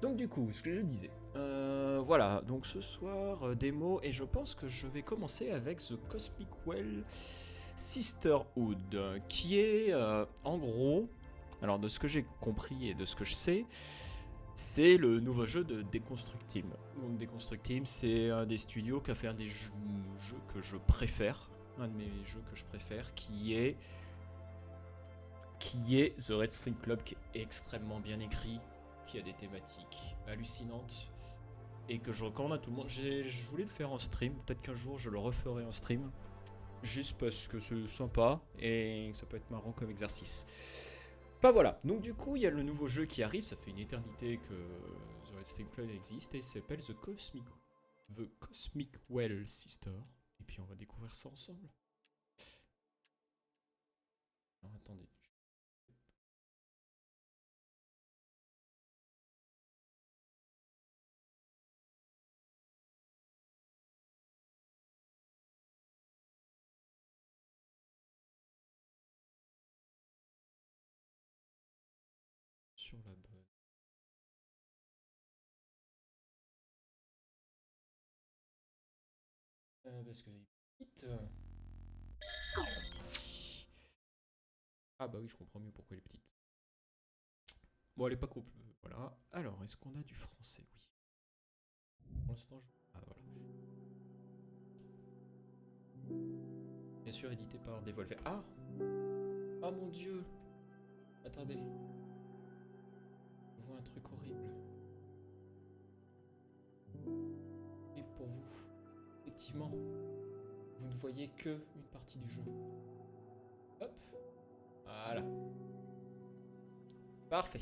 Donc du coup, ce que je disais, voilà, donc ce soir, démo, et je pense que je vais commencer avec The Cosmic Well Sisterhood, qui est, en gros, alors de ce que j'ai compris et de ce que je sais, c'est le nouveau jeu de Deconstruct Team. Donc Deconstruct Team, c'est un des studios qui a fait un des jeux que je préfère, un de mes jeux que je préfère, qui est The Red String Club, qui est extrêmement bien écrit, qui a des thématiques hallucinantes et que je recommande à tout le monde. Je voulais le faire en stream, peut-être qu'un jour je le referai en stream, juste parce que c'est sympa et que ça peut être marrant comme exercice. Bah voilà, donc du coup il y a le nouveau jeu qui arrive, ça fait une éternité que The Red String Club existe et il s'appelle The Cosmic Well Sister. Et puis on va découvrir ça ensemble. Alors attendez. Sur la bonne. Parce que les petites. Ah bah oui, je comprends mieux pourquoi elle est petite. Bon, elle est pas complète. Voilà. Alors, est-ce qu'on a du français? Oui. Pour l'instant, je... Ah voilà. Bien sûr, édité par Devolver. Ah. Ah mon dieu. Attendez. Je vois un truc horrible. Et pour vous, effectivement, vous ne voyez que une partie du jeu. Hop. Voilà. Parfait.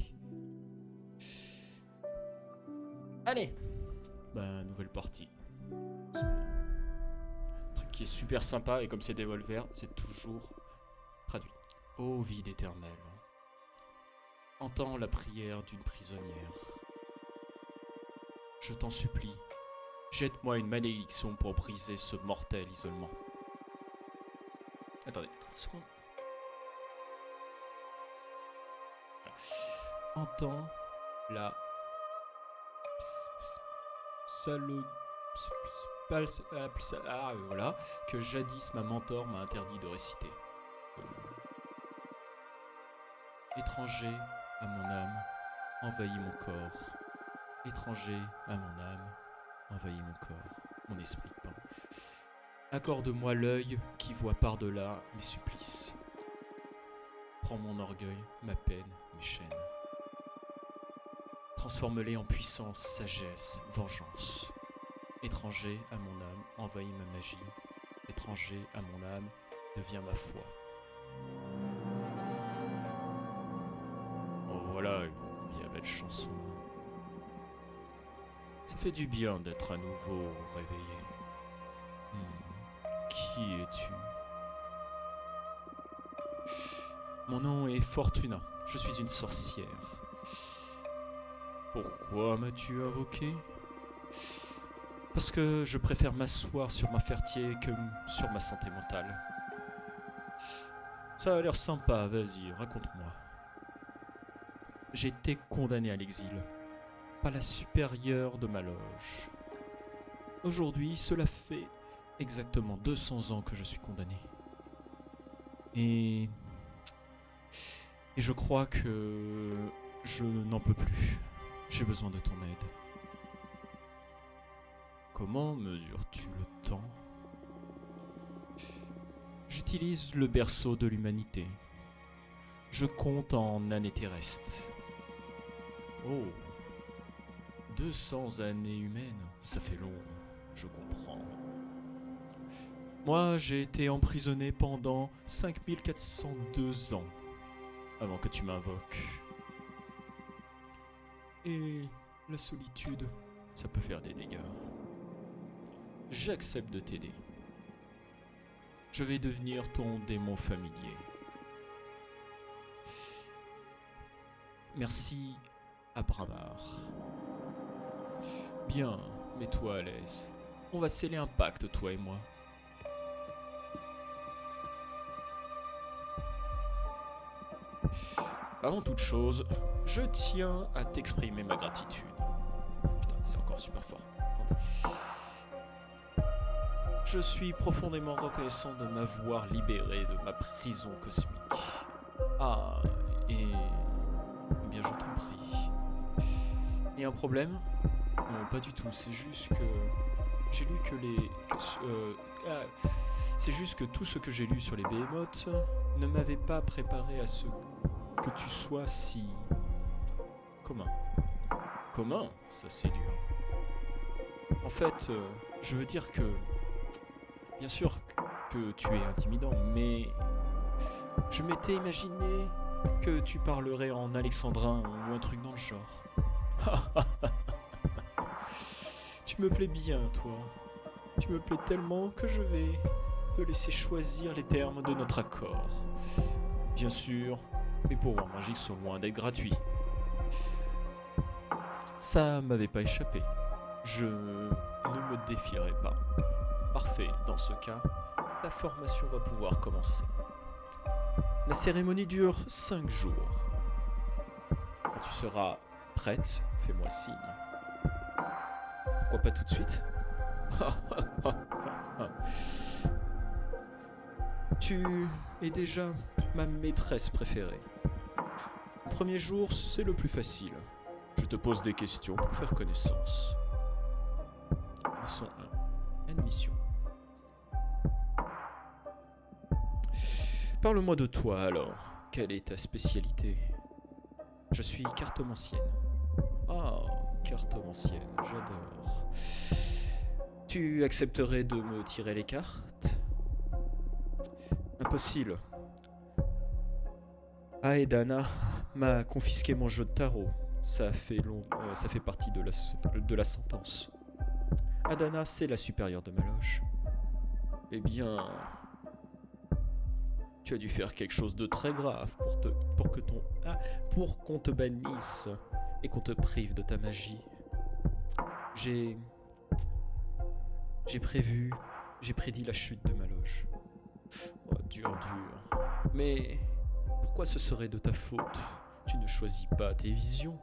Allez. Bah, nouvelle partie. Un truc qui est super sympa et comme c'est Devolver, c'est toujours traduit. Ô vide éternelle, entends la prière d'une prisonnière. Je t'en supplie, jette-moi une malédiction pour briser ce mortel isolement. Attendez, 30 secondes. Voilà. Entends la seule voilà, que jadis ma mentor m'a interdit de réciter. Étranger à mon âme, envahis mon corps. Étranger à mon âme, envahis mon corps, mon esprit, pardon. Accorde-moi l'œil qui voit par-delà mes supplices. Prends mon orgueil, ma peine, mes chaînes. Transforme-les en puissance, sagesse, vengeance. Étranger à mon âme, envahis ma magie. Étranger à mon âme, deviens ma foi. Oh voilà, une bien belle chanson. Ça fait du bien d'être à nouveau réveillé. Qui es-tu? Mon nom est Fortuna, je suis une sorcière. Pourquoi m'as-tu invoqué? Parce que je préfère m'asseoir sur ma fertier que sur ma santé mentale. Ça a l'air sympa, vas-y, raconte-moi. J'ai été condamné à l'exil, pas la supérieure de ma loge. Aujourd'hui, cela fait exactement 200 ans que je suis condamné. Et je crois que je n'en peux plus. J'ai besoin de ton aide. Comment mesures-tu le temps? J'utilise le berceau de l'humanité. Je compte en années terrestres. Oh, 200 années humaines, ça fait long, je comprends. Moi, j'ai été emprisonné pendant 5402 ans avant que tu m'invoques. Et la solitude, ça peut faire des dégâts. J'accepte de t'aider. Je vais devenir ton démon familier. Merci, Abramar. Bien, mets-toi à l'aise. On va sceller un pacte, toi et moi. Avant toute chose, Je tiens à t'exprimer ma gratitude. Putain, c'est encore super fort. Attendez. Je suis profondément reconnaissant de m'avoir libéré de ma prison cosmique. Ah, et... Eh bien, je t'en prie. Et un problème? Non, pas du tout. C'est juste que... J'ai lu que les... c'est juste que tout ce que j'ai lu sur les Behemoths ne m'avait pas préparé à ce que tu sois si... commun. Commun? Ça c'est dur. En fait, je veux dire que... Bien sûr que tu es intimidant, mais... Je m'étais imaginé que tu parlerais en alexandrin ou un truc dans le genre. Tu me plais bien, toi. Tu me plais tellement que je vais te laisser choisir les termes de notre accord. Bien sûr, mes pouvoirs magiques sont loin d'être gratuits. Ça m'avait pas échappé. Je ne me défierai pas. Parfait, dans ce cas, ta formation va pouvoir commencer. La cérémonie dure 5 jours. Quand tu seras prête, fais-moi signe. Pourquoi pas tout de suite? Tu es déjà ma maîtresse préférée. Le premier jour, c'est le plus facile. Je te pose des questions pour faire connaissance. Leçon 1. Admission. Parle-moi de toi alors. Quelle est ta spécialité? Je suis cartomancienne. Ah, cartomancienne, j'adore. Tu accepterais de me tirer les cartes? Impossible. Aedana m'a confisqué mon jeu de tarot. Ça fait partie de la sentence. Adana, c'est la supérieure de ma loge. Eh bien... Tu as dû faire quelque chose de très grave pour qu'on te bannisse et qu'on te prive de ta magie. J'ai prédit la chute de ma loge. Oh, dur. Mais pourquoi ce serait de ta faute? Tu ne choisis pas tes visions.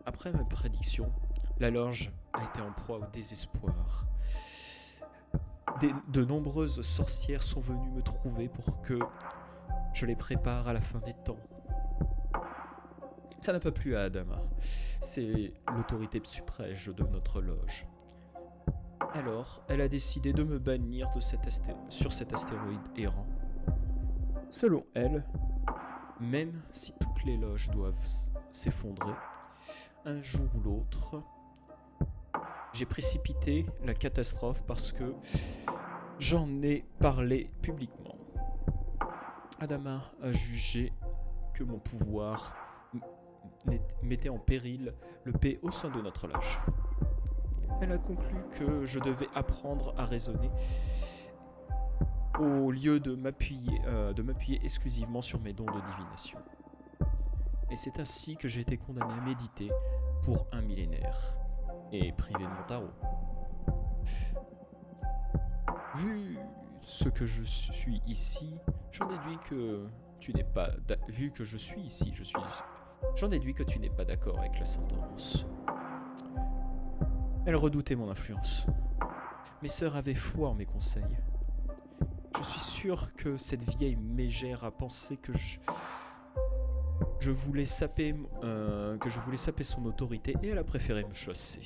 Après ma prédiction, la loge a été en proie au désespoir. De nombreuses sorcières sont venues me trouver pour que je les prépare à la fin des temps. Ça n'a pas plu à Adama. C'est l'autorité suprême de notre loge. Alors, elle a décidé de me bannir sur cet astéroïde errant. Selon elle, même si toutes les loges doivent s'effondrer, un jour ou l'autre, j'ai précipité la catastrophe parce que j'en ai parlé publiquement. Adama a jugé que mon pouvoir mettait en péril le paix au sein de notre loge. Elle a conclu que je devais apprendre à raisonner au lieu de m'appuyer exclusivement sur mes dons de divination. Et c'est ainsi que j'ai été condamné à méditer pour 1 millénaire et privé de mon tarot. Vu ce que je suis ici, j'en déduis que tu n'es pas j'en déduis que tu n'es pas d'accord avec la sentence. Elle redoutait mon influence. Mes sœurs avaient foi en mes conseils. Je suis sûr que cette vieille mégère a pensé que je voulais saper son autorité et elle a préféré me chasser.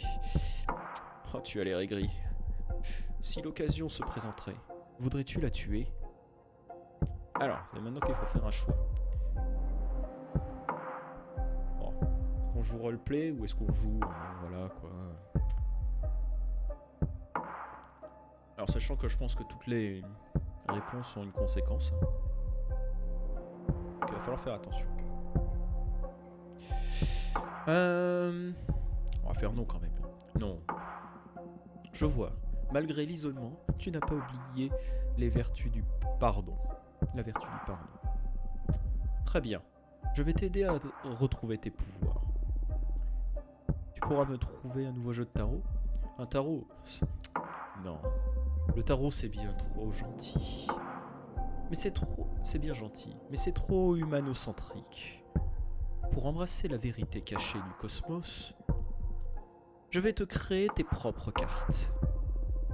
Oh, tu as l'air aigri. Si l'occasion se présenterait, voudrais-tu la tuer? Alors, c'est maintenant qu'il faut faire un choix. Bon, est-ce qu'on joue roleplay ou est-ce qu'on joue... voilà quoi. Alors, sachant que je pense que toutes les réponses ont une conséquence. Donc, il va falloir faire attention. On va faire non quand même. Non. Je vois. Malgré l'isolement, tu n'as pas oublié les vertus du pardon. La vertu du pardon. Très bien. Je vais t'aider à retrouver tes pouvoirs. Tu pourras me trouver un nouveau jeu de tarot? Un tarot? Non. Le tarot, c'est bien trop gentil. Mais c'est bien gentil. Mais c'est trop humanocentrique. Pour embrasser la vérité cachée du cosmos, je vais te créer tes propres cartes.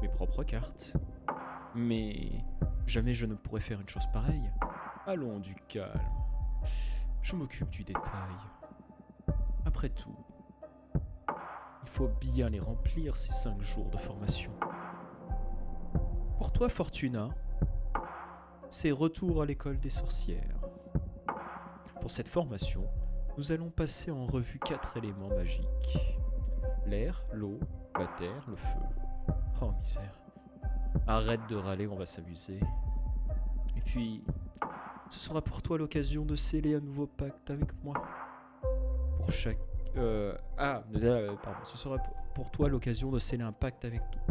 Mes propres cartes. Mais jamais je ne pourrais faire une chose pareille. Allons, du calme. Je m'occupe du détail. Après tout, il faut bien les remplir ces 5 jours de formation. Pour toi, Fortuna, c'est retour à l'école des sorcières. Pour cette formation, nous allons passer en revue 4 éléments magiques. L'air, l'eau, la terre, le feu. Oh misère. Arrête de râler, on va s'amuser. Et puis, ce sera pour toi l'occasion de sceller un nouveau pacte avec moi. Pour chaque... pardon. Ce sera pour toi l'occasion de sceller un pacte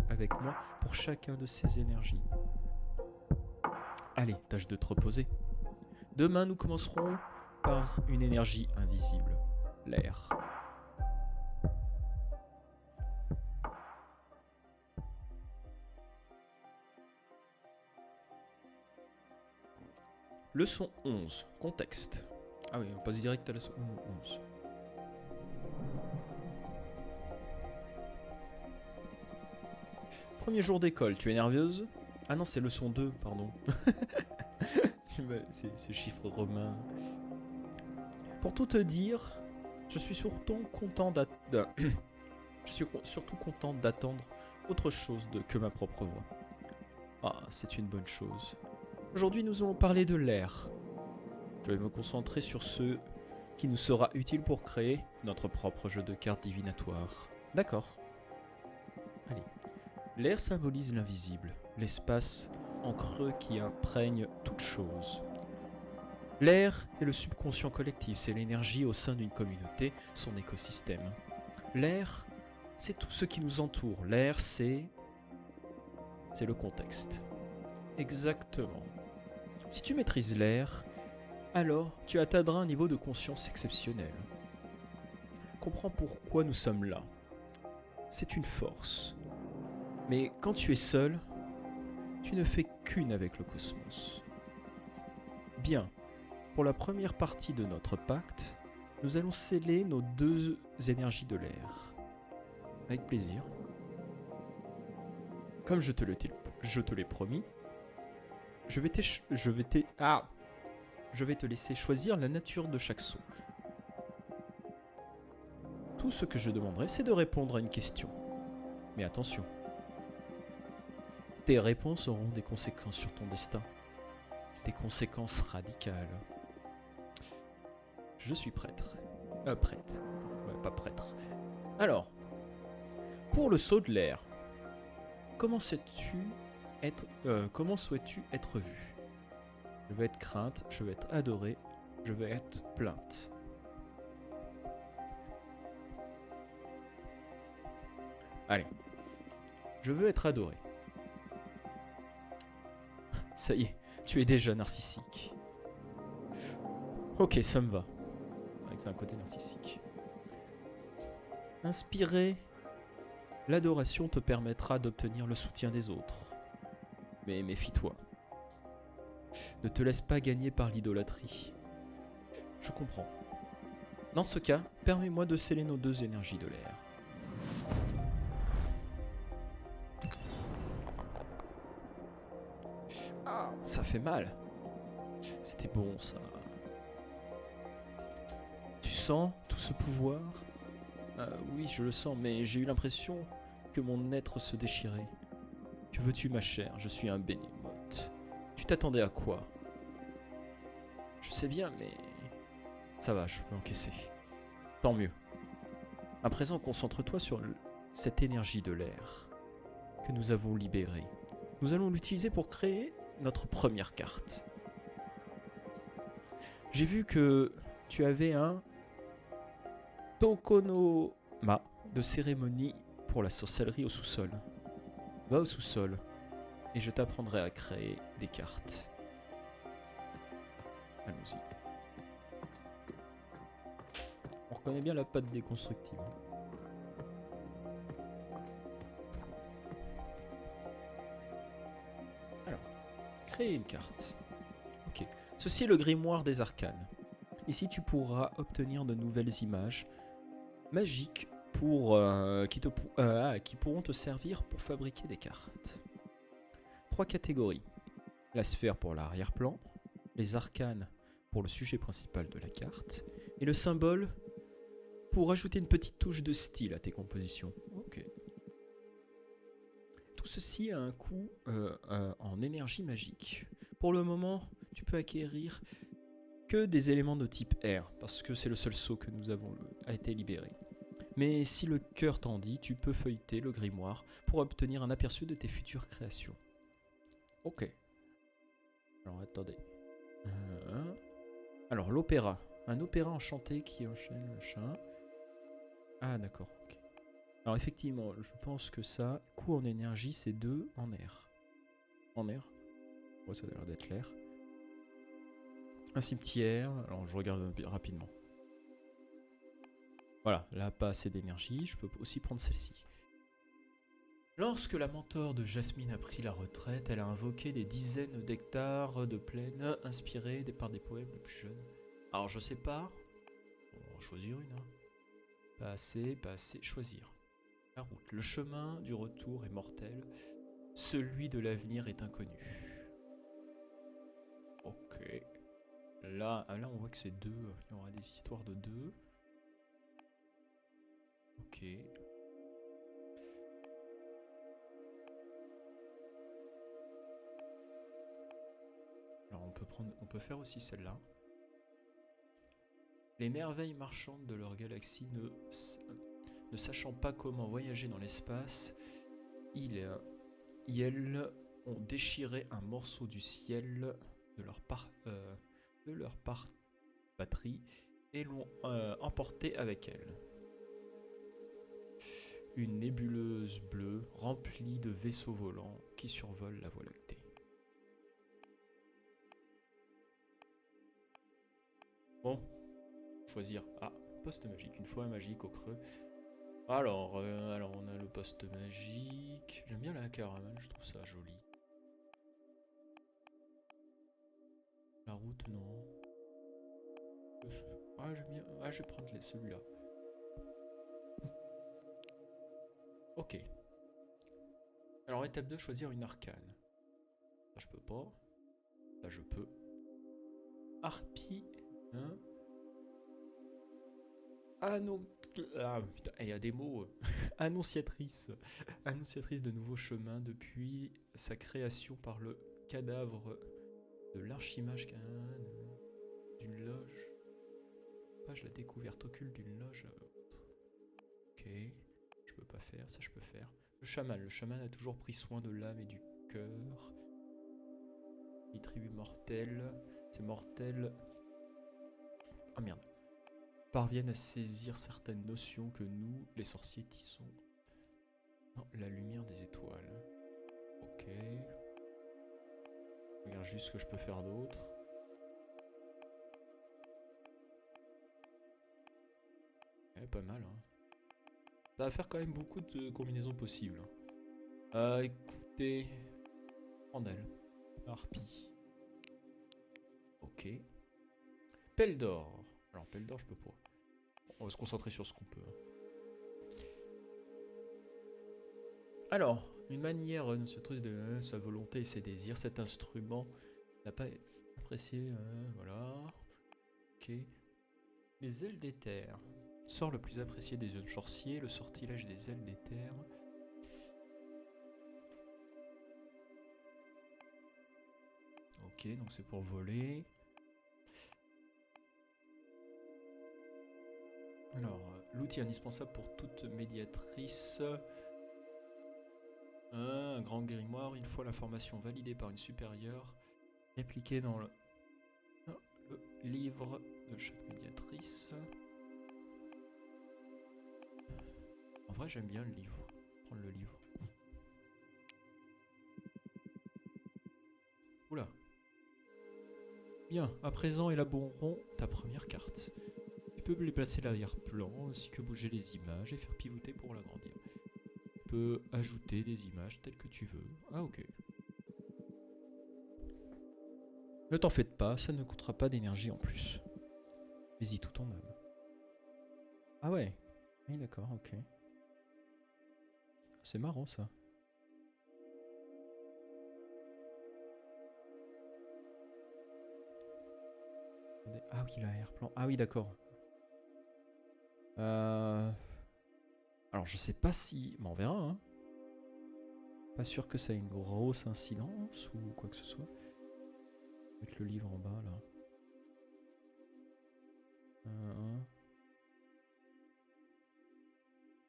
avec moi pour chacun de ces énergies. Allez, tâche de te reposer. Demain, nous commencerons par une énergie invisible, l'air. Leçon 11, contexte. Ah oui, on passe direct à la leçon 11. Premier jour d'école, tu es nerveuse? Ah non, c'est leçon 2, pardon. C'est chiffre romain. Pour tout te dire, je suis surtout content d'attendre autre chose que ma propre voix. Ah, c'est une bonne chose. Aujourd'hui, nous allons parler de l'air. Je vais me concentrer sur ce qui nous sera utile pour créer notre propre jeu de cartes divinatoire. D'accord. Allez. L'air symbolise l'invisible, l'espace en creux qui imprègne toute chose. L'air est le subconscient collectif, c'est l'énergie au sein d'une communauté, son écosystème. L'air, c'est tout ce qui nous entoure. L'air, c'est le contexte. Exactement. Si tu maîtrises l'air, alors tu atteindras un niveau de conscience exceptionnel. Comprends pourquoi nous sommes là. C'est une force. Mais quand tu es seul, tu ne fais qu'une avec le cosmos. Bien, pour la première partie de notre pacte, nous allons sceller nos 2 énergies de l'air. Avec plaisir. Comme je te l'ai promis, je vais te laisser choisir la nature de chaque saut. Tout ce que je demanderai, c'est de répondre à une question. Mais attention, tes réponses auront des conséquences sur ton destin. Des conséquences radicales. Je suis prêtre. Prête. Ouais, pas prêtre. Alors, pour le saut de l'air, comment souhaites-tu être vu? Je veux être crainte, je veux être adoré, je veux être plainte. Allez. Je veux être adoré. Ça y est, tu es déjà narcissique. Ok, ça me va. C'est un côté narcissique. Inspirer l'adoration te permettra d'obtenir le soutien des autres. Mais méfie-toi. Ne te laisse pas gagner par l'idolâtrie. Je comprends. Dans ce cas, permets-moi de sceller nos 2 énergies de l'air. Ah, ça fait mal. C'était bon, ça. Tu sens tout ce pouvoir? Oui, je le sens, mais j'ai eu l'impression que mon être se déchirait. Que veux-tu, ma chère? Je suis un bénimote. Tu t'attendais à quoi? Je sais bien, mais... Ça va, je peux encaisser. Tant mieux. À présent, concentre-toi sur cette énergie de l'air que nous avons libérée. Nous allons l'utiliser pour créer notre première carte. J'ai vu que tu avais un Tokonoma de cérémonie pour la sorcellerie au sous-sol. Va au sous-sol et je t'apprendrai à créer des cartes. Allons-y. On reconnaît bien la patte déconstructive. Alors, créer une carte. Ok. Ceci est le grimoire des arcanes. Ici, tu pourras obtenir de nouvelles images magiques qui pourront te servir pour fabriquer des cartes. 3 catégories. La sphère pour l'arrière-plan, les arcanes pour le sujet principal de la carte, et le symbole pour ajouter une petite touche de style à tes compositions. Ok. Tout ceci a un coût en énergie magique. Pour le moment, tu peux acquérir que des éléments de type air, parce que c'est le seul sceau que nous avons a été libéré. Mais si le cœur t'en dit, tu peux feuilleter le grimoire pour obtenir un aperçu de tes futures créations. Ok. Alors attendez. Alors l'opéra. Un opéra enchanté qui enchaîne le chat. Ah d'accord. Okay. Alors effectivement, je pense que ça, coût en énergie, c'est 2 en air. En air. Ouais, ça a l'air d'être l'air. Un cimetière. Alors je regarde rapidement. Voilà, là pas assez d'énergie, je peux aussi prendre celle-ci. Lorsque la mentor de Jasmine a pris la retraite, elle a invoqué des dizaines d'hectares de plaines inspirés par des poèmes les plus jeunes. Alors je sais pas, on va choisir une. Hein. Pas assez, choisir. La route, le chemin du retour est mortel, celui de l'avenir est inconnu. Ok. Là on voit que c'est 2, il y aura des histoires de 2. Ok. Alors on peut faire aussi celle-là. Les merveilles marchandes de leur galaxie ne sachant pas comment voyager dans l'espace, ils et elles ont déchiré un morceau du ciel de leur patrie et l'ont emporté avec elles. Une nébuleuse bleue remplie de vaisseaux volants qui survolent la Voie lactée. Bon, choisir. Ah, poste magique, une fois magique au creux. Alors on a le poste magique. J'aime bien la caravane, je trouve ça joli. La route, non. Ah, j'aime bien. Ah, je vais prendre celui-là. Ok. Alors, étape 2, choisir une arcane. Ça, je peux pas. Ça, je peux. Harpie. Hein. Ah putain, il y a des mots. Annonciatrice. Annonciatrice de nouveaux chemins depuis sa création par le cadavre de l'archimage d'une loge. Page la découverte occulte d'une loge. Ok. Je peux pas faire, ça je peux faire. Le chaman a toujours pris soin de l'âme et du cœur. Les tribus mortelles. Ces mortels. Ah merde. Parviennent à saisir certaines notions que nous, les sorciers, tissons. Non, la lumière des étoiles. Ok. Je regarde juste ce que je peux faire d'autre. Pas mal, hein. Ça va faire quand même beaucoup de combinaisons possibles. Écoutez. Randall. Harpie. Ok. Pelle d'or. Alors, pelle d'or, je peux pas. On va se concentrer sur ce qu'on peut. Alors, une manière annonciatrice de sa volonté et ses désirs. Cet instrument n'a pas apprécié. Voilà. Ok. Les ailes d'éther. Sort le plus apprécié des jeunes sorciers, le sortilège des ailes d'éther. Ok, donc c'est pour voler. Alors, l'outil indispensable pour toute médiatrice. Un grand grimoire, une fois l'information validée par une supérieure, répliquée dans le livre de chaque médiatrice. En vrai, j'aime bien le livre. Prendre le livre. Oula. Bien, à présent élaborons ta première carte. Tu peux les placer l'arrière-plan, ainsi que bouger les images et faire pivoter pour l'agrandir. Tu peux ajouter des images telles que tu veux. Ah ok. Ne t'en faites pas, ça ne coûtera pas d'énergie en plus. Fais-y tout ton âme. Ah ouais. Oui, d'accord, ok. C'est marrant ça. Ah oui, l'arrière-plan. Ah oui, d'accord. Alors, je sais pas si... Bon, on verra, hein. Pas sûr que ça ait une grosse incidence ou quoi que ce soit. Je vais mettre le livre en bas, là.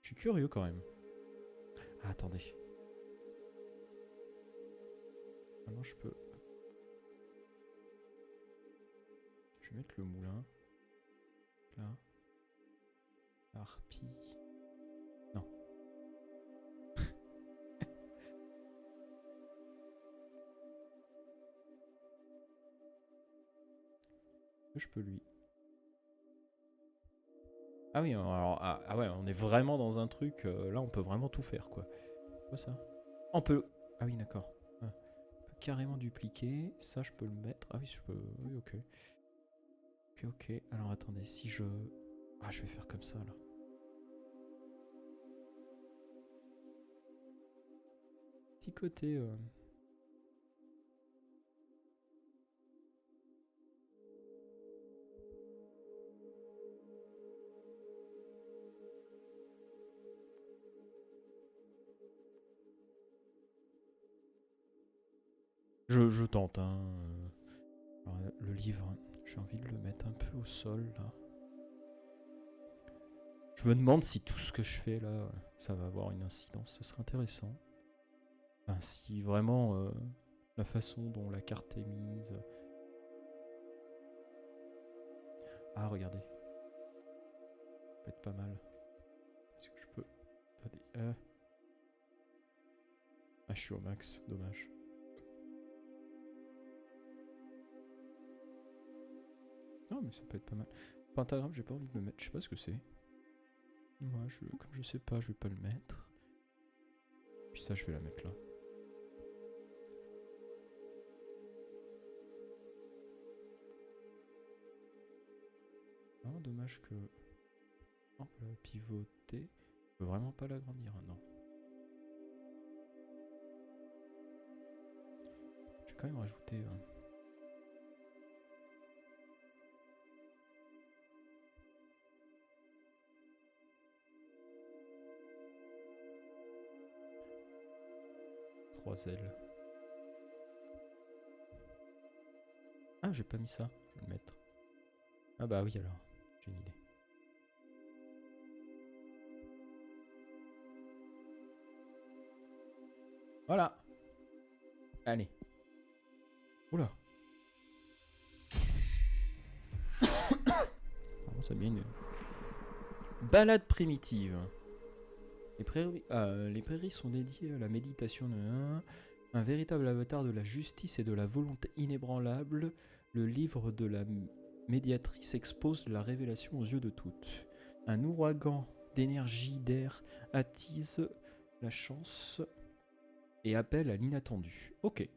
Je suis curieux quand même. Ah, attendez. Maintenant, je peux... Je vais mettre le moulin. Là. Harpie. Non. Je peux lui... Ah oui, alors, ah ouais, on est vraiment dans un truc... là, on peut vraiment tout faire, quoi. Quoi ça? On peut... Ah oui, d'accord. Ah. On peut carrément dupliquer. Ça, je peux le mettre. Ah oui, je peux... Oui, ok. Ok, ok. Alors, attendez, si je... Ah, je vais faire comme ça, là. Petit côté... Je tente, hein. Alors, le livre, j'ai envie de le mettre un peu au sol, là. Je me demande si tout ce que je fais, là, ça va avoir une incidence. Ça serait intéressant. Enfin, si vraiment la façon dont la carte est mise... Ah, regardez. Ça peut être pas mal. Est-ce que je peux... Attendez. Ah, je suis au max. Dommage. Non, mais ça peut être pas mal. Pentagramme, j'ai pas envie de le mettre. Je sais pas ce que c'est. Moi, comme je sais pas, je vais pas le mettre. Puis ça, je vais la mettre là. Ah, dommage que... On peut la pivoter. Je peux vraiment pas l'agrandir, hein, non. Je vais quand même rajouter... trois ailes. Ah, j'ai pas mis ça. Je vais le mettre. Ah bah oui, alors. J'ai une idée. Voilà. Allez. Oula. Ça bien une balade primitive. Les prairies sont dédiées à la méditation de un véritable avatar de la justice et de la volonté inébranlable. Le livre de la médiatrice expose la révélation aux yeux de toutes. Un ouragan d'énergie d'air attise la chance et appelle à l'inattendu. Ok.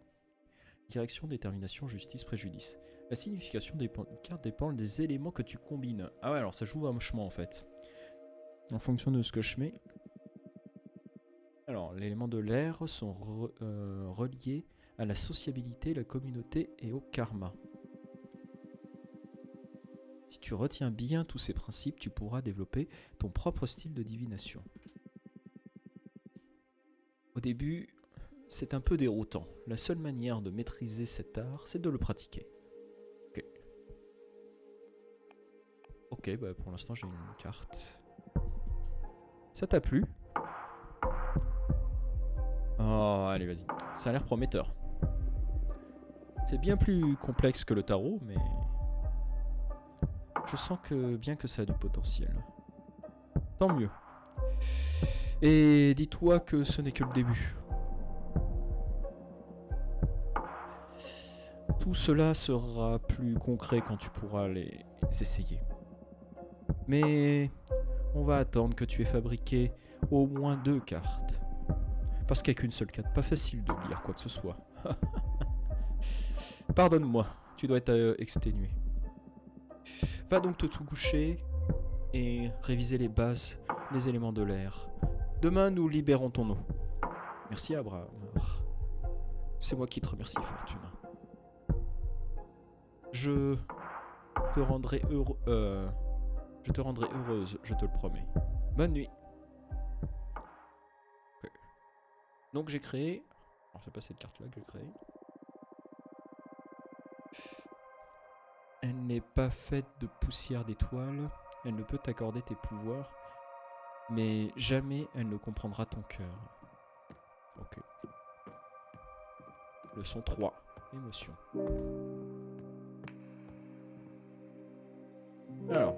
Direction, détermination, justice, préjudice. La signification des cartes dépend des éléments que tu combines. Ah ouais, alors ça joue vachement en fait. En fonction de ce que je mets. Alors, les éléments de l'air sont reliés à la sociabilité, la communauté et au karma. Si tu retiens bien tous ces principes, tu pourras développer ton propre style de divination. Au début, c'est un peu déroutant. La seule manière de maîtriser cet art, c'est de le pratiquer. Ok. Ok, bah pour l'instant j'ai une carte. Ça t'a plu ? Oh, allez, vas-y. Ça a l'air prometteur. C'est bien plus complexe que le tarot, mais... Je sens bien que ça a du potentiel. Tant mieux. Et dis-toi que ce n'est que le début. Tout cela sera plus concret quand tu pourras les essayer. Mais on va attendre que tu aies fabriqué au moins 2 cartes. Parce qu'il n'y a qu'une seule carte, pas facile de lire quoi que ce soit. Pardonne-moi, tu dois être exténué. Va donc te coucher et réviser les bases des éléments de l'air. Demain, nous libérons ton eau. Merci, Abraham. C'est moi qui te remercie, Fortuna. Je te rendrai heureuse, je te le promets. Bonne nuit. Okay. Donc j'ai créé... Alors c'est pas cette carte-là que j'ai créée. Elle n'est pas faite de poussière d'étoiles. Elle ne peut t'accorder tes pouvoirs. Mais jamais elle ne comprendra ton cœur. Ok. Leçon 3. Émotion. Alors.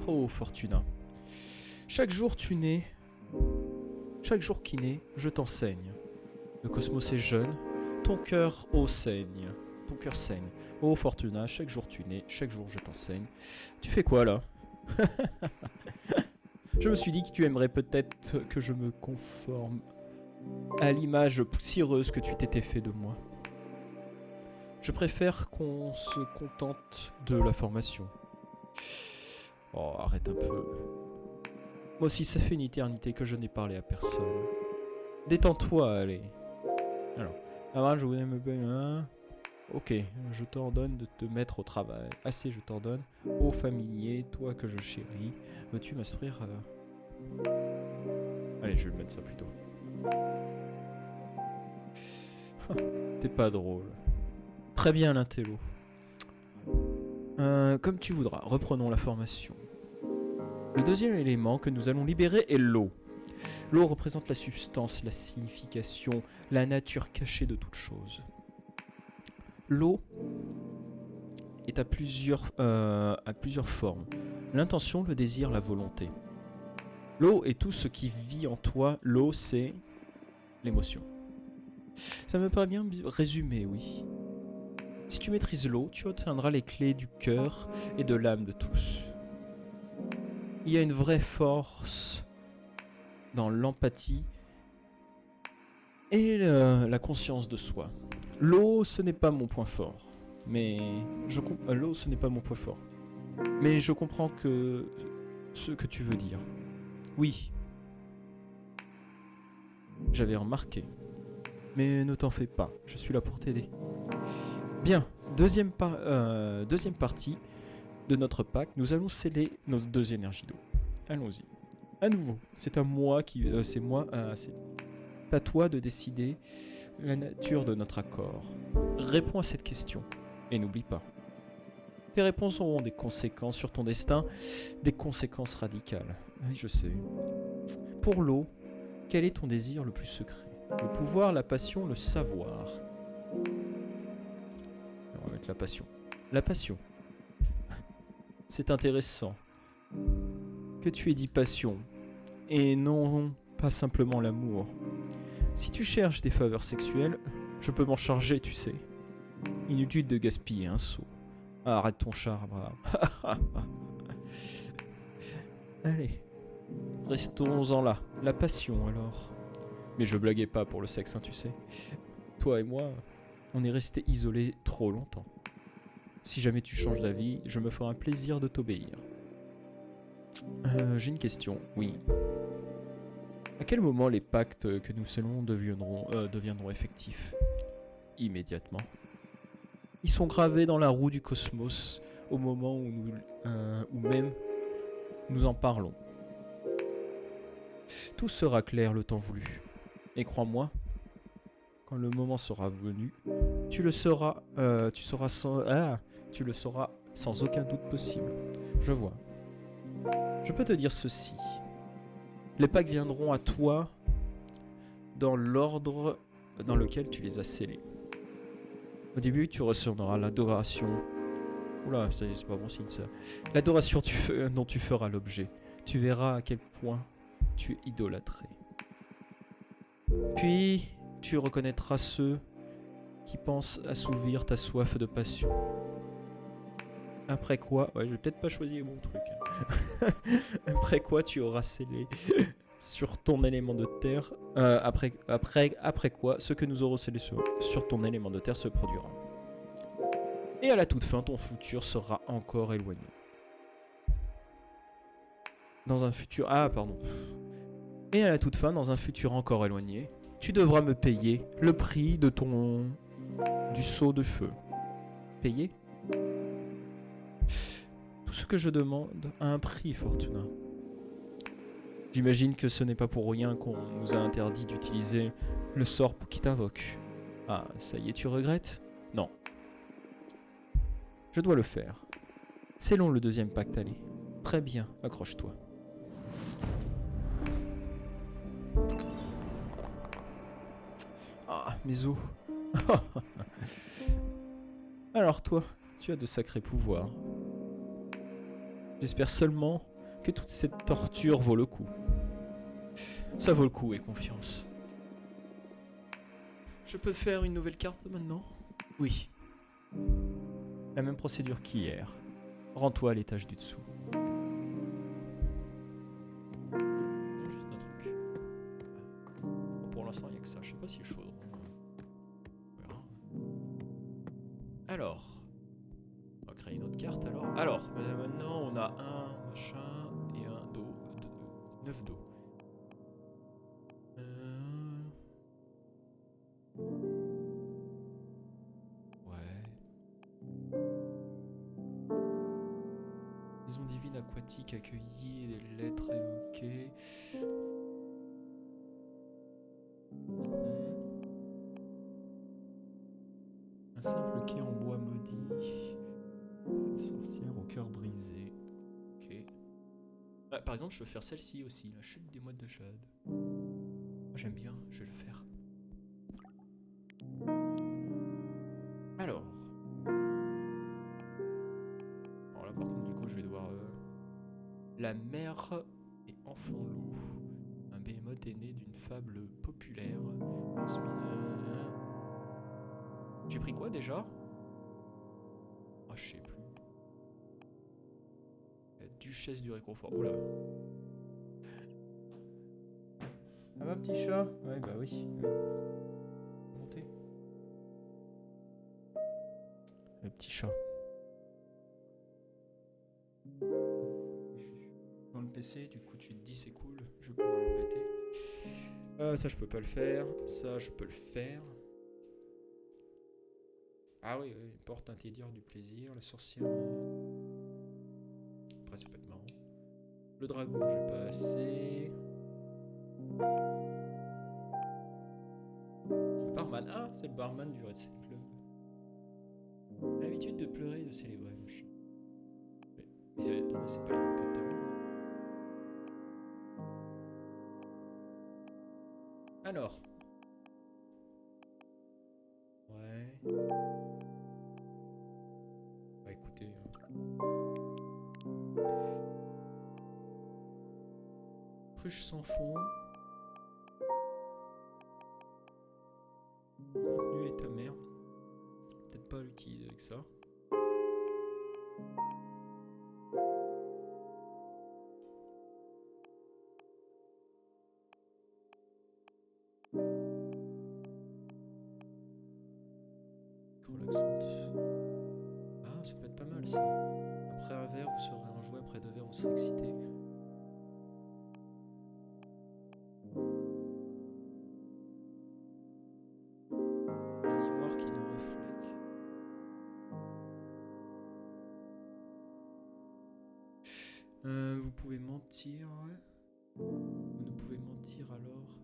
Oh, Fortuna. Chaque jour tu nais. Chaque jour qui naît, je t'enseigne. Le cosmos est jeune. Ton cœur, saigne. Ton cœur saigne. Oh, Fortuna, chaque jour tu nais. Chaque jour je t'enseigne. Tu fais quoi, là? Je me suis dit que tu aimerais peut-être que je me conforme à l'image poussiéreuse que tu t'étais fait de moi. Je préfère qu'on se contente de la formation. Oh, arrête un peu. Moi aussi, ça fait une éternité que je n'ai parlé à personne. Détends-toi, allez. Alors, avant, je voulais me... Ok, je t'ordonne de te mettre au travail. Assez, je t'ordonne. Ô familier, toi que je chéris, veux-tu m'instruire Allez, je vais mettre ça plutôt. T'es pas drôle. Très bien, l'intello. Comme tu voudras, reprenons la formation. Le deuxième élément que nous allons libérer est l'eau. L'eau représente la substance, la signification, la nature cachée de toute chose. L'eau est à plusieurs formes. L'intention, le désir, la volonté. L'eau est tout ce qui vit en toi. L'eau, c'est l'émotion. Ça me paraît bien résumé, oui. Si tu maîtrises l'eau, tu obtiendras les clés du cœur et de l'âme de tous. Il y a une vraie force dans l'empathie et la conscience de soi. L'eau, ce n'est pas mon point fort. L'eau, ce n'est pas mon point fort. Mais je comprends ce que tu veux dire. Oui. J'avais remarqué. Mais ne t'en fais pas, je suis là pour t'aider. Bien, deuxième partie de notre pacte, nous allons sceller nos deux énergies d'eau. Allons-y. À nouveau, c'est à moi c'est à toi de décider la nature de notre accord. Réponds à cette question et n'oublie pas. Tes réponses auront des conséquences sur ton destin, des conséquences radicales. Oui, je sais. Pour l'eau, quel est ton désir le plus secret? Le pouvoir, la passion, le savoir. On va mettre la passion. La passion. C'est intéressant que tu aies dit passion et non pas simplement l'amour. Si tu cherches des faveurs sexuelles, je peux m'en charger, tu sais. Inutile de gaspiller un sou. Ah, arrête ton char, Abraham. Allez, restons-en là. La passion, alors. Mais je blaguais pas pour le sexe, hein, tu sais. Toi et moi, on est restés isolés trop longtemps. Si jamais tu changes d'avis, je me ferai un plaisir de t'obéir. J'ai une question, oui. À quel moment les pactes que nous scellons deviendront effectifs? Immédiatement. Ils sont gravés dans la roue du cosmos au moment où même nous en parlons. Tout sera clair le temps voulu. Et crois-moi, quand le moment sera venu, tu le sauras sans aucun doute possible. Je vois. Je peux te dire ceci. Les pactes viendront à toi dans l'ordre dans lequel tu les as scellés. Au début, tu ressentiras l'adoration. Oula, c'est pas bon signe ça. L'adoration dont tu feras l'objet. Tu verras à quel point tu es idolâtré. Puis, tu reconnaîtras ceux qui pensent assouvir ta soif de passion. Après quoi... Ouais, je vais peut-être pas choisir mon truc. Après quoi, tu auras scellé sur ton élément de terre. Après quoi, ce que nous aurons scellé sur ton élément de terre se produira. Et à la toute fin, ton futur sera encore éloigné. Dans un futur... Ah, pardon. Et à la toute fin, dans un futur encore éloigné, tu devras me payer le prix de ton... du seau de feu. Payer? Tout ce que je demande a un prix, Fortuna. J'imagine que ce n'est pas pour rien qu'on nous a interdit d'utiliser le sort qui t'invoque. Ah, ça y est, tu regrettes? Non. Je dois le faire. Scellons le deuxième pacte, allez. Très bien, accroche-toi. Ah, mes os. Alors toi, tu as de sacrés pouvoirs. J'espère seulement que toute cette torture vaut le coup. Ça vaut le coup et confiance. Je peux faire une nouvelle carte maintenant? Oui. La même procédure qu'hier. Rends-toi à l'étage du dessous. Juste un truc. Bon, pour l'instant, il n'y a que ça. Je sais pas si est chaud. On verra. Alors. On va créer une autre carte alors. Alors, maintenant, on a un machin et un dos. 9 dos. Maison divine aquatique accueillie, des lettres évoquées. Un simple quai en bois maudit. Une sorcière au cœur brisé. Ok. Ah, par exemple, je peux faire celle-ci aussi, la chute des mottes de jade. J'aime bien, je vais le faire. Alors. Alors là, par contre, du coup, je vais devoir... La mère et enfant loup. Un behemoth est né d'une fable populaire. J'ai pris quoi déjà? Ah, je sais plus. La duchesse du réconfort. Oula. Ça va, petit chat? Ouais, bah oui. Montez. Le petit chat. Dans le PC, du coup, tu te dis c'est cool, je vais pouvoir l'embêter. Ça, je peux pas le faire. Ça, je peux le faire. Ah oui, oui, porte intérieure du plaisir, la sorcière. Après, ça peut être marrant. Le dragon, j'ai pas assez. Le barman. Ah, c'est le barman du Red Sea Club. L'habitude de pleurer et de célébrer, machin. Mais attendez, c'est pas les mêmes que tout à l'heure. Alors. Ouais. Bah écoutez. Cruche sans fond. Le contenu est amer. Peut-être pas l'utiliser avec ça. Relaxante. Ah, ça peut être pas mal ça. Après un verre, vous serez enjoué. Après 2 verres, vous serez excité. Un miroir qui nous reflète. Vous pouvez mentir, ouais. Vous ne pouvez mentir alors.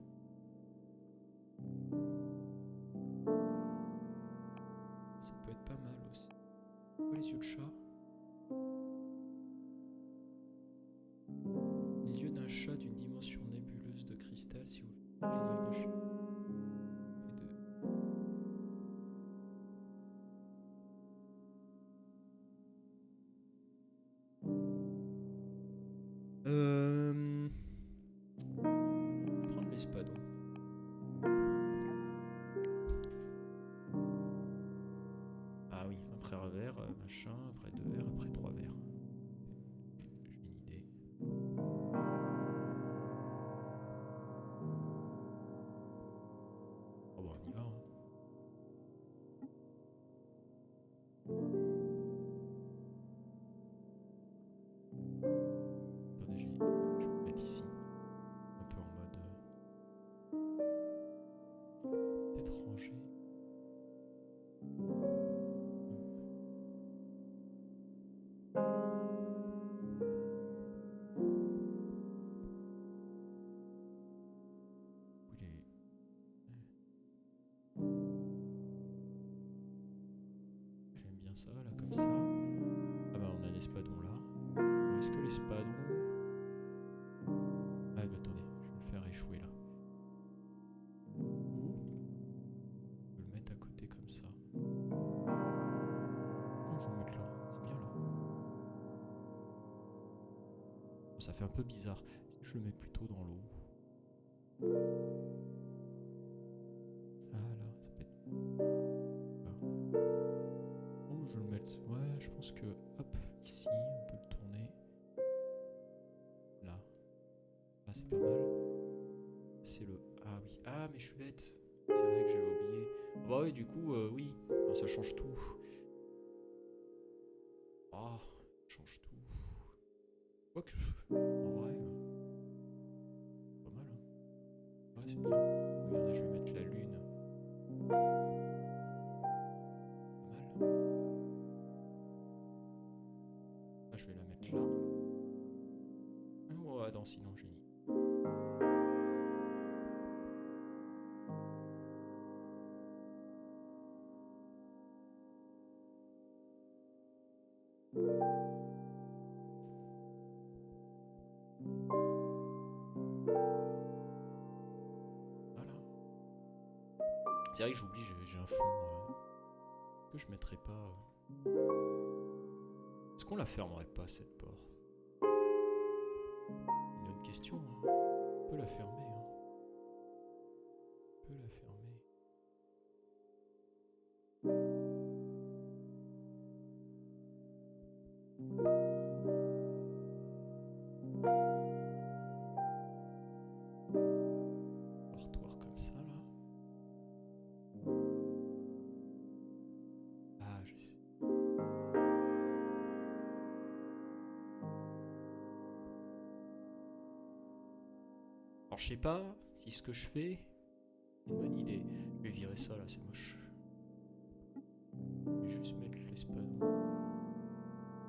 Ça peut être pas mal aussi. Oh, les yeux de chat. Les yeux d'un chat d'une dimension nébuleuse de cristal, si vous voulez. Les yeux de chat. Prendre l'espadon. Ah oui, après un verre, machin, après 2 verres, après 3 verres. J'ai une idée. l'espadon là. Alors, est-ce que l'espadon... Ah bah attendez, je vais le faire échouer là. Ou... je vais le mettre à côté comme ça. Non, je vais le mettre là, c'est bien là. Bon, ça fait un peu bizarre. Je le mets plutôt dans l'eau. Ah là, ça peut être... là. Oh, je vais le mettre... ouais, je pense que... hop, ici, on peut le tourner. Là. Là, c'est pas mal. C'est le... ah oui. Ah, mais je suis bête. C'est vrai que j'avais oublié. Bah oui, du coup, oui. Non, ça change tout. Ah, ça change tout. Quoique, en vrai... pas mal, hein. Ouais, c'est bien. Regardez, je vais mettre la lune. Pas mal. Ah, je vais la mettre là. Oh, attends, sinon génie. Voilà. C'est vrai que j'oublie, j'ai un fond que je mettrais pas. Est-ce qu'on la fermerait pas cette porte? Il y a une question. Hein. On peut la fermer. Hein. On peut la fermer. Portoir comme ça là. Ah, je sais. Alors je sais pas si ce que je fais est une bonne idée. Je vais virer ça là, c'est moche. Je vais juste mettre l'espadon.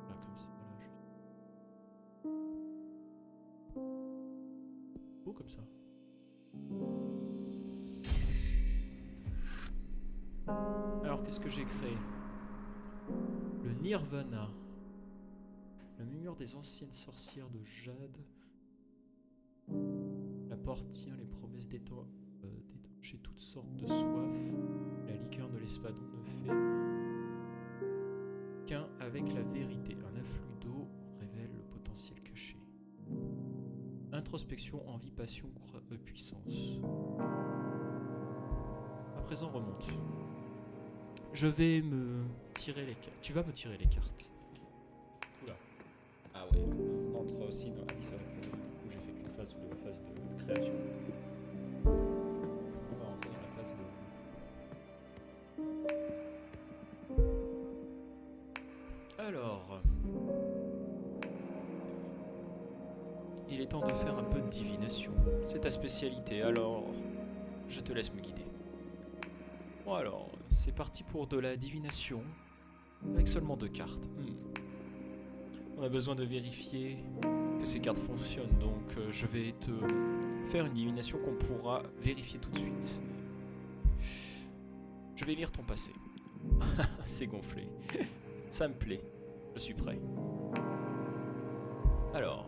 Là comme ça, là juste. Beau comme ça. Alors qu'est-ce que j'ai créé? Le Nirvana. Le murmure des anciennes sorcières de Jade. La porte tient les promesses d'étancher toutes sortes de soif. La liqueur de l'espadon ne fait qu'un avec la vérité. Un afflux d'eau révèle le potentiel caché. Introspection, envie, passion, puissance. À présent, remonte. Je vais me tirer les cartes. Tu vas me tirer les cartes. Oula. Ah ouais, on entre aussi dans... Ah oui, c'est vrai que du coup j'ai fait qu'une phase de création. On va rentrer dans la phase de... Alors... il est temps de faire un peu de divination. C'est ta spécialité, alors... je te laisse me guider. Bon alors, c'est parti pour de la divination. Avec seulement 2 cartes. On a besoin de vérifier que ces cartes fonctionnent, donc je vais te faire une divination qu'on pourra vérifier tout de suite. Je vais lire ton passé. C'est gonflé. Ça me plaît. Je suis prêt. Alors,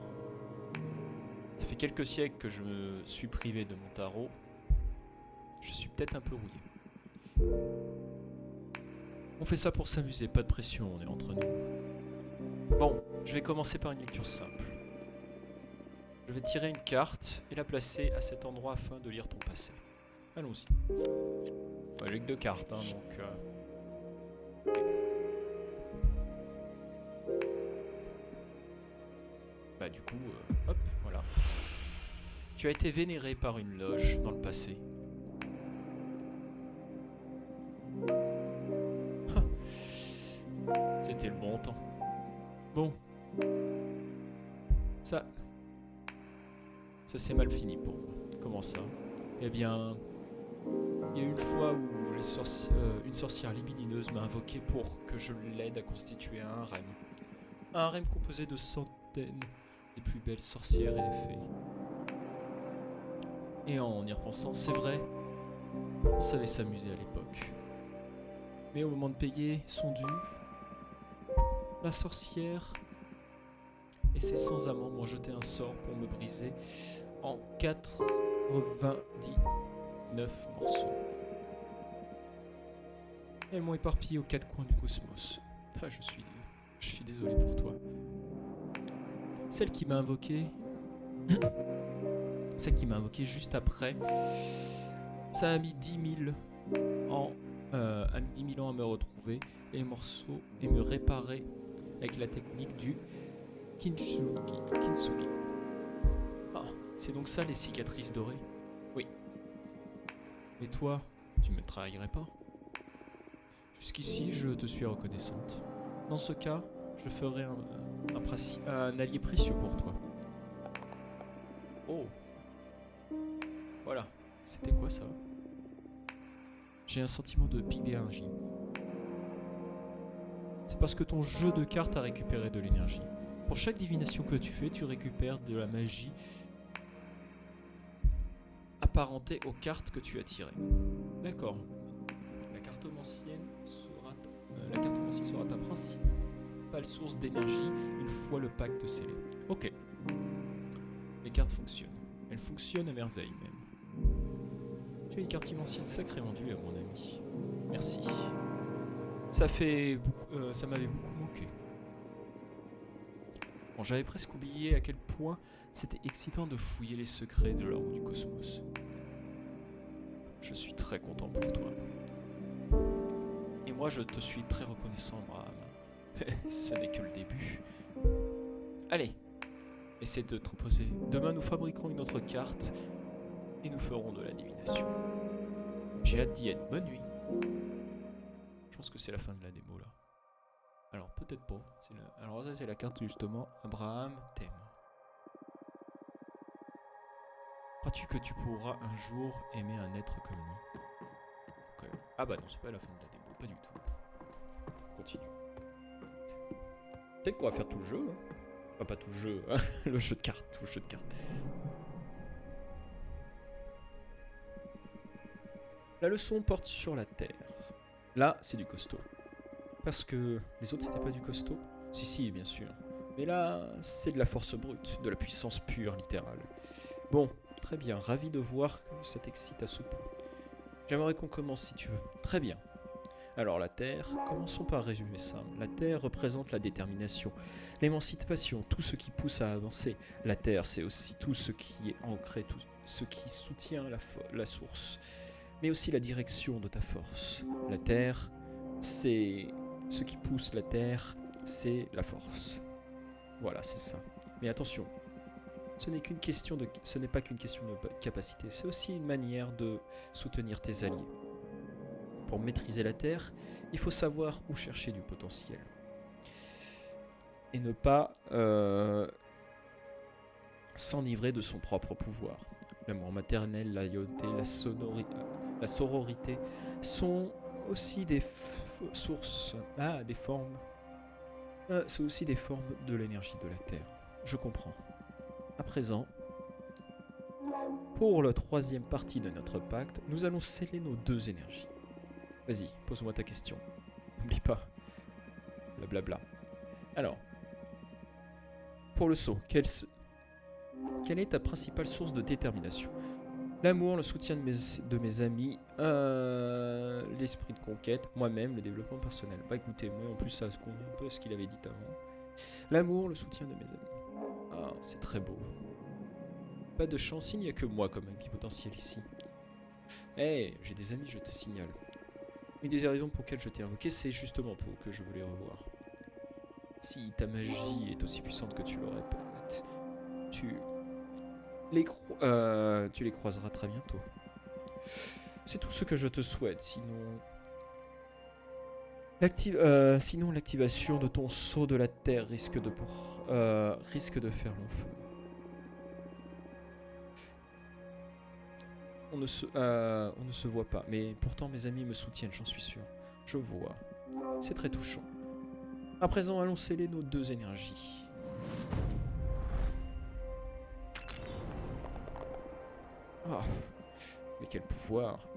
ça fait quelques siècles que je me suis privé de mon tarot. Je suis peut-être un peu rouillé. On fait ça pour s'amuser, pas de pression, on est entre nous. Bon, je vais commencer par une lecture simple. Je vais tirer une carte et la placer à cet endroit afin de lire ton passé. Allons-y. Ouais, j'ai que 2 cartes, hein, donc... bah du coup, hop, voilà. Tu as été vénéré par une loge dans le passé. C'était le bon temps. Bon. Ça s'est mal fini pour moi. Comment ça? Eh bien, il y a eu une fois où une sorcière libidineuse m'a invoqué pour que je l'aide à constituer un harem. Un harem composé de centaines des plus belles sorcières et les fées. Et en y repensant, c'est vrai, on savait s'amuser à l'époque. Mais au moment de payer son dû, la sorcière Et c'est sans amant, jeter un sort pour me briser en 99 morceaux. Elles m'ont éparpillé aux quatre coins du cosmos. Ah, je suis désolé pour toi. Celle qui m'a invoqué... Celle qui m'a invoqué juste après, ça a mis 10 000 ans, a mis 10 000 ans à me retrouver et les morceaux et me réparer avec la technique du Kintsugi. Ah, c'est donc ça les cicatrices dorées? Oui. Mais toi, tu me trahirais pas? Jusqu'ici, je te suis reconnaissante. Dans ce cas, je ferai un allié précieux pour toi. Oh. Voilà. C'était quoi ça? J'ai un sentiment de pic d'énergie. C'est parce que ton jeu de cartes a récupéré de l'énergie. Pour chaque divination que tu fais, tu récupères de la magie apparentée aux cartes que tu as tirées. D'accord. La cartomancienne sera ta principale source d'énergie une fois le pacte scellé. Ok. Les cartes fonctionnent. Elles fonctionnent à merveille même. Tu as une cartomancienne sacrément due à mon ami. Merci. Ça m'avait beaucoup manqué. Bon, j'avais presque oublié à quel point c'était excitant de fouiller les secrets de la roue du cosmos. Je suis très content pour toi. Et moi, je te suis très reconnaissant, Abraham. Ce n'est que le début. Allez, essaie de te reposer. Demain, nous fabriquerons une autre carte et nous ferons de la divination. J'ai hâte d'y être. Bonne nuit. Je pense que c'est la fin de la démo, là. Alors, peut-être pas. Alors, ça, c'est la carte, justement. Abraham t'aime. Crois-tu que tu pourras un jour aimer un être comme lui? Okay. Ah bah non, c'est pas la fin de la démo, pas du tout. Continue. Peut-être qu'on va faire tout le jeu. Hein. Enfin, pas tout le jeu, hein. Le jeu de cartes, tout le jeu de cartes. La leçon porte sur la Terre. Là, c'est du costaud. Parce que les autres, c'était pas du costaud? Si, bien sûr. Mais là, c'est de la force brute, de la puissance pure, littérale. Bon, très bien, ravi de voir que ça t'excite à ce point. J'aimerais qu'on commence si tu veux. Très bien. Alors la Terre, commençons par résumer ça. La Terre représente la détermination, l'émancipation, tout ce qui pousse à avancer. La Terre, c'est aussi tout ce qui est ancré, tout ce qui soutient la source, mais aussi la direction de ta force. La Terre, c'est ce qui pousse la Terre, c'est la force. Voilà, c'est ça. Mais attention, ce n'est pas qu'une question de capacité, c'est aussi une manière de soutenir tes alliés. Pour maîtriser la Terre, il faut savoir où chercher du potentiel. Et ne pas s'enivrer de son propre pouvoir. L'amour maternel, la loyauté, la sororité sont aussi des sources, des formes. C'est aussi des formes de l'énergie de la Terre. Je comprends. À présent, pour la troisième partie de notre pacte, nous allons sceller nos deux énergies. Vas-y, pose-moi ta question. N'oublie pas. Blablabla. Alors, pour le saut, quelle est ta principale source de détermination? L'amour, le soutien de mes amis, l'esprit de conquête, moi-même, le développement personnel. Bah écoutez, moi en plus ça se convient un peu à ce qu'il avait dit avant. L'amour, le soutien de mes amis. Ah, c'est très beau. Pas de chance, il n'y a que moi comme ami potentiel ici. Hey, j'ai des amis, je te signale. Une des raisons pour lesquelles je t'ai invoqué, c'est justement pour que je voulais revoir. Si ta magie est aussi puissante que tu le répètes, tu les croiseras très bientôt. C'est tout ce que je te souhaite, sinon l'activation de ton sceau de la Terre risque de faire long feu. On ne se voit pas, mais pourtant mes amis me soutiennent, j'en suis sûr. Je vois. C'est très touchant. À présent, allons sceller nos deux énergies. Ah, mais quel pouvoir!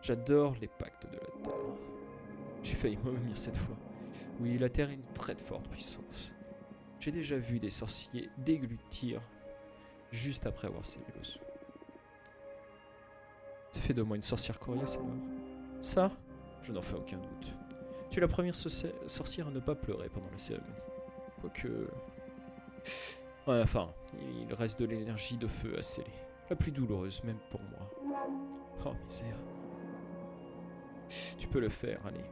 J'adore les pactes de la Terre. J'ai failli m'endormir cette fois. Oui, la Terre est une très forte puissance. J'ai déjà vu des sorciers déglutir juste après avoir sévé l'os. Ça fait de moi une sorcière coriace alors. Ça, je n'en fais aucun doute. Tu es la première sorcière à ne pas pleurer pendant la cérémonie. Quoique... Ouais, enfin, il reste de l'énergie de feu à sceller. La plus douloureuse, même pour moi. Oh, misère. Tu peux le faire, allez.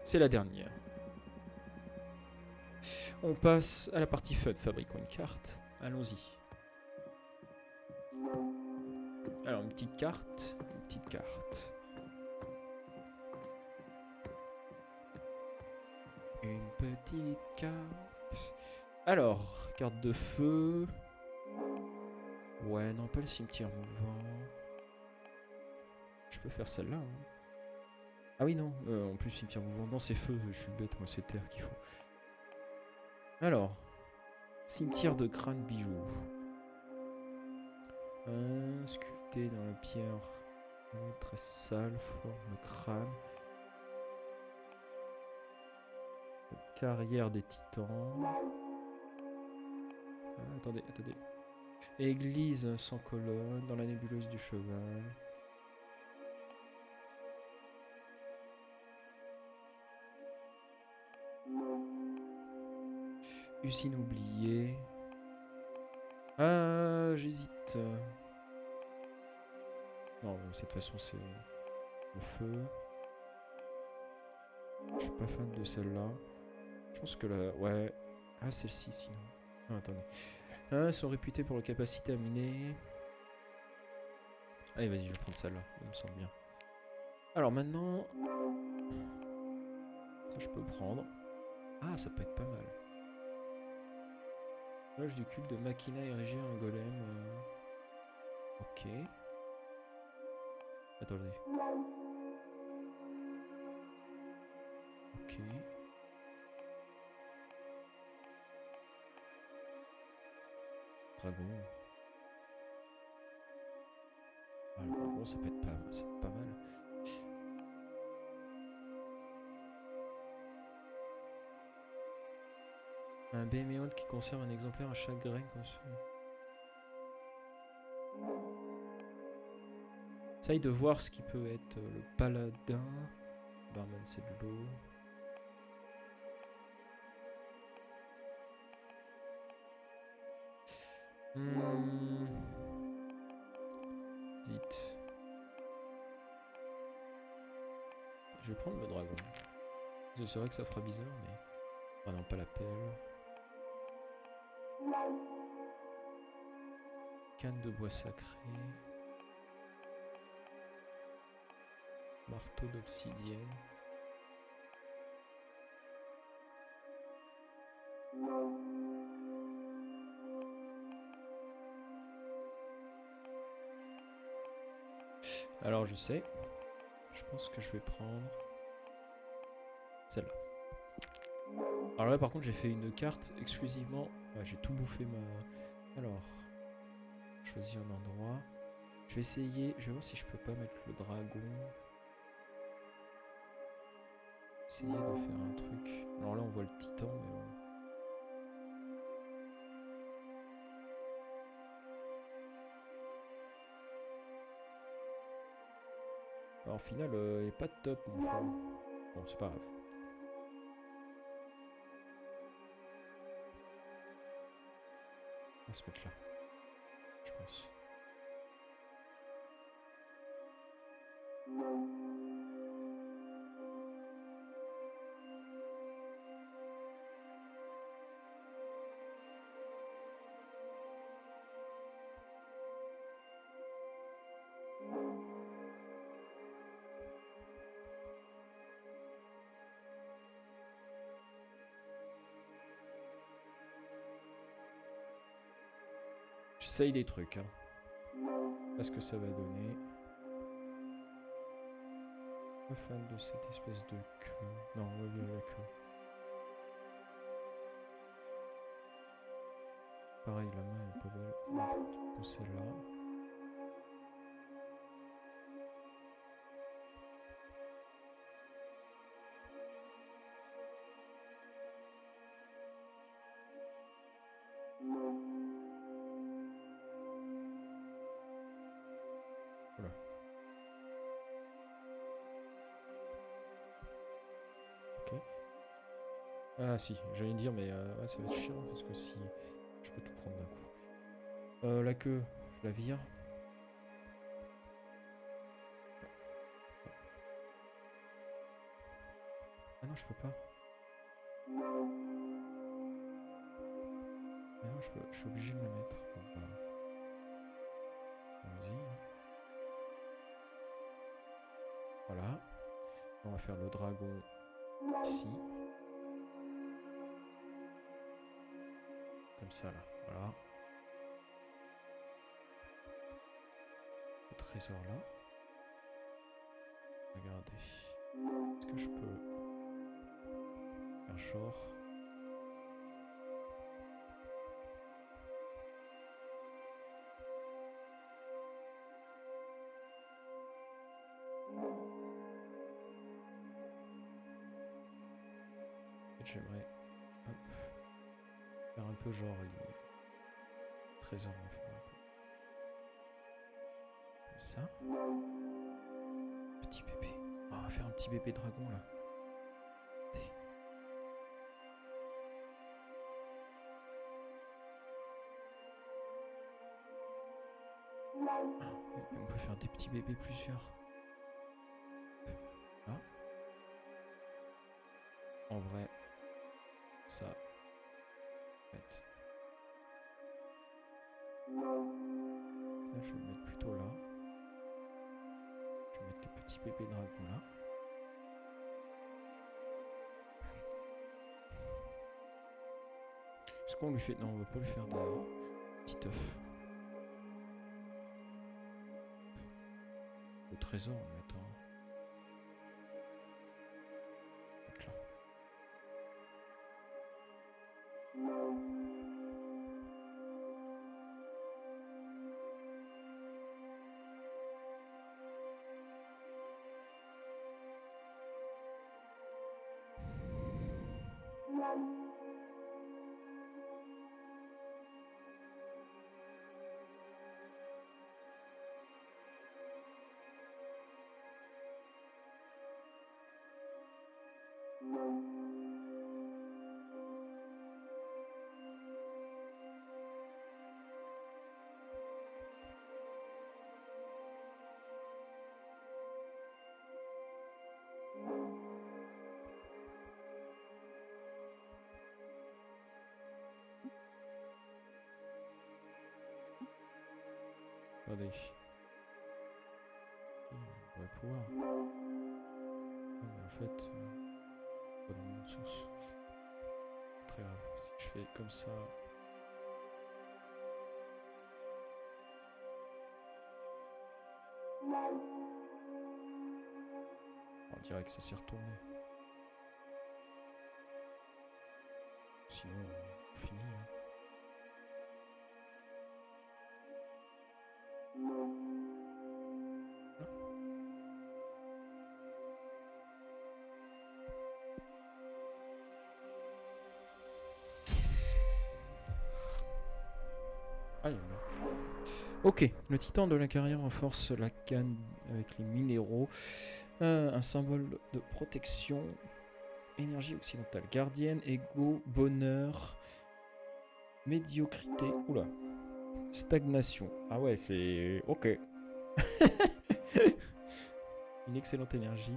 C'est la dernière. On passe à la partie fun. Fabriquons une carte. Allons-y. Alors, une petite carte. Une petite carte. Une petite carte. Alors, carte de feu. Ouais, non, pas le cimetière mouvant. Je peux faire celle-là. Hein. Ah oui, non. En plus, cimetière mouvant. Non, c'est feu. Je suis bête, moi, c'est terre qu'il faut. Alors, cimetière de crâne bijoux. Sculpté dans la pierre. Très sale, forme crâne. Carrière des titans. Ah, attendez. Église sans colonne, dans la nébuleuse du cheval. Usine oubliée. Ah, j'hésite. Non, cette façon c'est le feu. Je suis pas fan de celle-là. Je pense que la... Ouais. Ah, celle-ci sinon. Ah, attendez. Ah, sont réputés pour leur capacité à miner. Allez, vas-y, je vais prendre celle-là. Elle me semble bien. Alors maintenant... Ça, je peux prendre. Ah, ça peut être pas mal. Loge du culte de Machina érigé en golem. Ok. Attendez. Ok. Dragon. Ah, le dragon, ça peut être pas mal. Un béméonte qui conserve un exemplaire à chaque graine construit. Essaye de voir ce qui peut être le paladin. Barman, c'est de l'eau. Zit. Je vais prendre le dragon. C'est vrai que ça fera bizarre, mais... Ah non, pas la pelle. Canne de bois sacré. Marteau d'obsidienne. Alors je sais. Je pense que je vais prendre celle-là. Alors là par contre j'ai fait une carte exclusivement... Ah, j'ai tout bouffé ma... Alors... Choisir un endroit. Je vais essayer... Je vais voir si je peux pas mettre le dragon. Essayer de faire un truc. Alors là on voit le titan mais bon. Alors, au final, il est pas top mon fond. Bon, c'est pas grave. On va se mettre là. Je pense. J'essaye des trucs, hein. Pas ce que ça va donner. Pas fan de cette espèce de queue. Non, on va virer la queue. Pareil, la main est pas belle. On va pousser là. Ah si, j'allais dire, mais ouais, ça va être chiant parce que si je peux tout prendre d'un coup. La queue, je la vire. Ah non, je peux pas. Ah non, je suis obligé de la mettre. Bon, bah, vas-y. Voilà. On va faire le dragon ici. Comme ça, là. Voilà. Le trésor, là. Regardez. Est-ce que je peux faire genre... J'aimerais faire un peu genre trésor on va faire un peu comme ça. Petit bébé. Oh, on va faire un petit bébé dragon là. Et on peut faire des petits bébés plusieurs. Ah. En vrai, ça va être... Là, je vais le mettre plutôt là. Je vais mettre les petits bébés dragons là. Est-ce qu'on lui fait... Non, on va pas lui faire des petits œufs. Le trésor, on met là. Attendez. On va pouvoir. Ah, mais en fait, pas dans le bon sens. Très grave. Si je fais comme ça. On dirait que ça s'est retourné. Sinon, on finit. Hein. Ah, il y en a. Ok, le titan de la carrière renforce la canne avec les minéraux. Un symbole de protection. Énergie occidentale gardienne, ego, bonheur, médiocrité. Oula. Stagnation. Ah ouais, c'est... Ok. Une excellente énergie.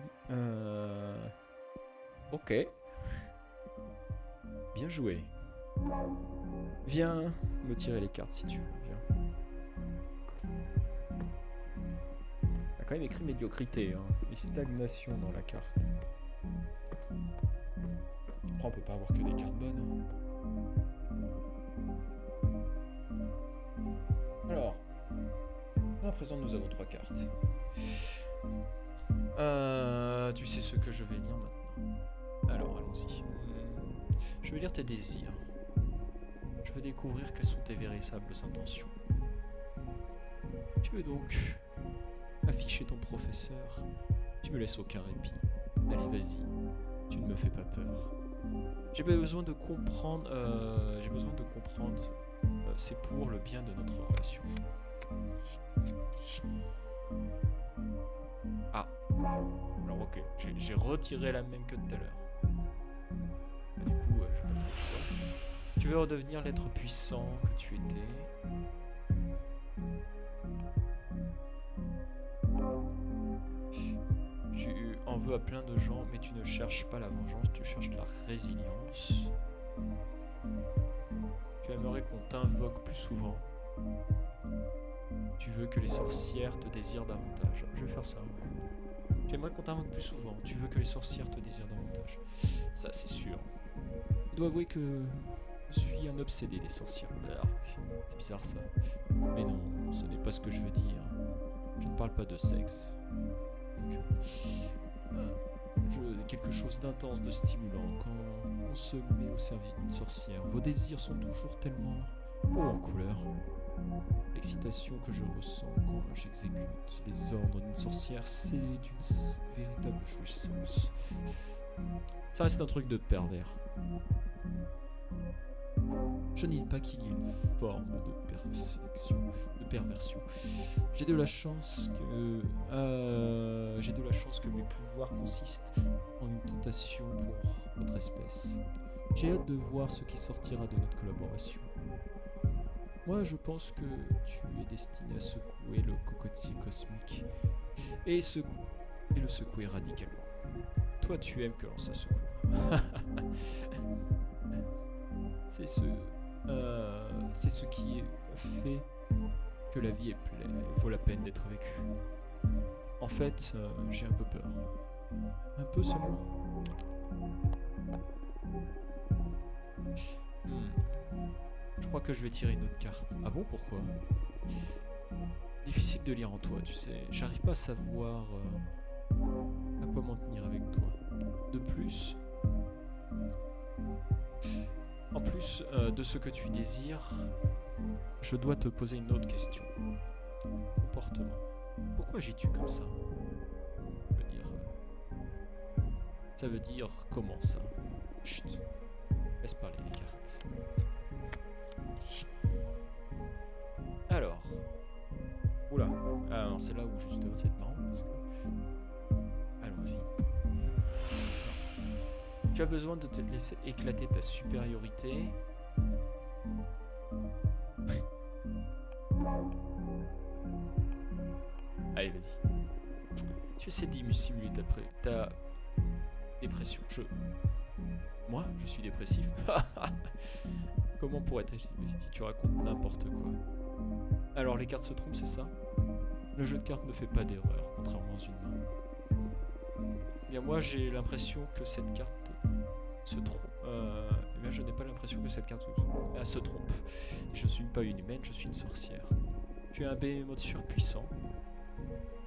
Ok. Bien joué. Viens me tirer les cartes si tu veux. Viens. Il a quand même écrit médiocrité. Hein. Et stagnation dans la carte. Après, on peut pas avoir que des cartes bonnes. Hein. Alors. À présent, nous avons 3 cartes. Tu sais ce que je vais lire maintenant. Alors, allons-y. Je vais lire tes désirs. Je veux découvrir quelles sont tes véritables intentions. Tu veux donc afficher ton professeur. Tu me laisses aucun répit. Allez, vas-y. Tu ne me fais pas peur. J'ai besoin de comprendre. C'est pour le bien de notre relation. Ah. Alors ok. J'ai retiré la même que tout à l'heure. Du coup, je vais pas trop le choix. Tu veux redevenir l'être puissant que tu étais. Tu en veux à plein de gens, mais tu ne cherches pas la vengeance, tu cherches la résilience. Tu aimerais qu'on t'invoque plus souvent. Tu veux que les sorcières te désirent davantage. Je vais faire ça. Tu aimerais qu'on t'invoque plus souvent. Tu veux que les sorcières te désirent davantage. Ça, c'est sûr. Je dois avouer que je suis un obsédé des sorcières. Ah, c'est bizarre ça. Mais non, ce n'est pas ce que je veux dire. Je ne parle pas de sexe. Quelque chose d'intense, de stimulant quand on se met au service d'une sorcière. Vos désirs sont toujours tellement hauts en couleur. L'excitation que je ressens quand j'exécute les ordres d'une sorcière, c'est d'une véritable jouissance. Ça reste un truc de pervers. Je nie pas qu'il y ait une forme de perversion. J'ai de la chance que mes pouvoirs consistent en une tentation pour notre espèce. J'ai hâte de voir ce qui sortira de notre collaboration. Moi, je pense que tu es destiné à secouer le cocotier cosmique et le secouer radicalement. Toi, tu aimes que l'on se secoue. C'est ce qui fait que la vie est pleine, vaut la peine d'être vécue. En fait, j'ai un peu peur. Un peu seulement. Je crois que je vais tirer une autre carte. Ah bon, pourquoi? Difficile de lire en toi, tu sais. J'arrive pas à savoir à quoi m'en tenir avec toi. De plus, en plus de ce que tu désires, je dois te poser une autre question. Comportement. Pourquoi agis-tu comme ça? Ça veut dire comment ça? Chut. Laisse parler les cartes. Alors. Oula. Alors c'est là où justement c'est marrant parce que... Allons-y. Tu as besoin de te laisser éclater ta supériorité. Allez, vas-y. Tu essaies de dissimuler ta dépression. Moi, je suis dépressif. Comment pourrais-je si tu racontes n'importe quoi? Alors, les cartes se trompent, c'est ça? Le jeu de cartes ne fait pas d'erreur, contrairement aux humains. Bien, moi, j'ai l'impression que cette carte se trompe. Eh bien, je n'ai pas l'impression que cette carte se trompe. Et je ne suis pas une humaine, je suis une sorcière. Tu es un behemoth surpuissant.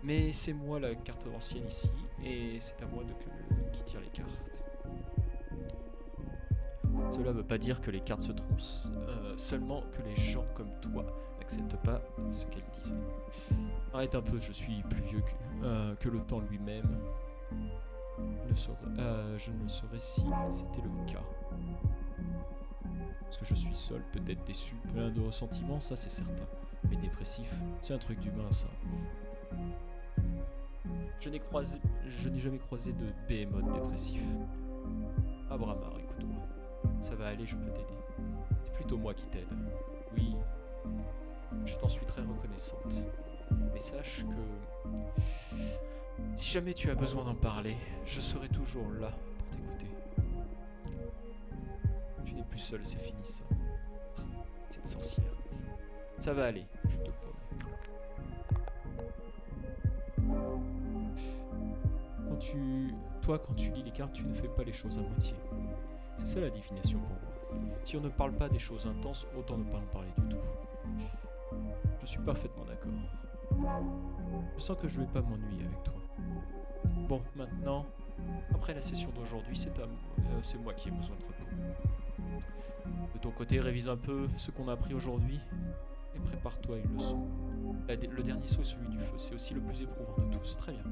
Mais c'est moi la carte ancienne ici, et c'est à moi qui tire les cartes. Cela ne veut pas dire que les cartes se trompent, seulement que les gens comme toi n'acceptent pas ce qu'elles disent. Arrête un peu, je suis plus vieux que le temps lui-même. Je ne le saurais si c'était le cas. Parce que je suis seul, peut-être déçu, plein de ressentiments, ça c'est certain. Mais dépressif, c'est un truc d'humain ça. Je n'ai jamais croisé de behemoth dépressif. Abramar, écoute-moi. Ça va aller, je peux t'aider. C'est plutôt moi qui t'aide. Oui, je t'en suis très reconnaissante. Mais sache que si jamais tu as besoin d'en parler, je serai toujours là pour t'écouter. Tu n'es plus seul, c'est fini ça. Cette sorcière. Ça va aller, je te promets. Quand tu lis les cartes, tu ne fais pas les choses à moitié. C'est ça la définition pour moi. Si on ne parle pas des choses intenses, autant ne pas en parler du tout. Je suis parfaitement d'accord. Je sens que je vais pas m'ennuyer avec toi. Bon, maintenant, après la session d'aujourd'hui, c'est moi qui ai besoin de repos. De ton côté, révise un peu ce qu'on a appris aujourd'hui et prépare-toi à une leçon. Le dernier saut est celui du feu, c'est aussi le plus éprouvant de tous. Très bien.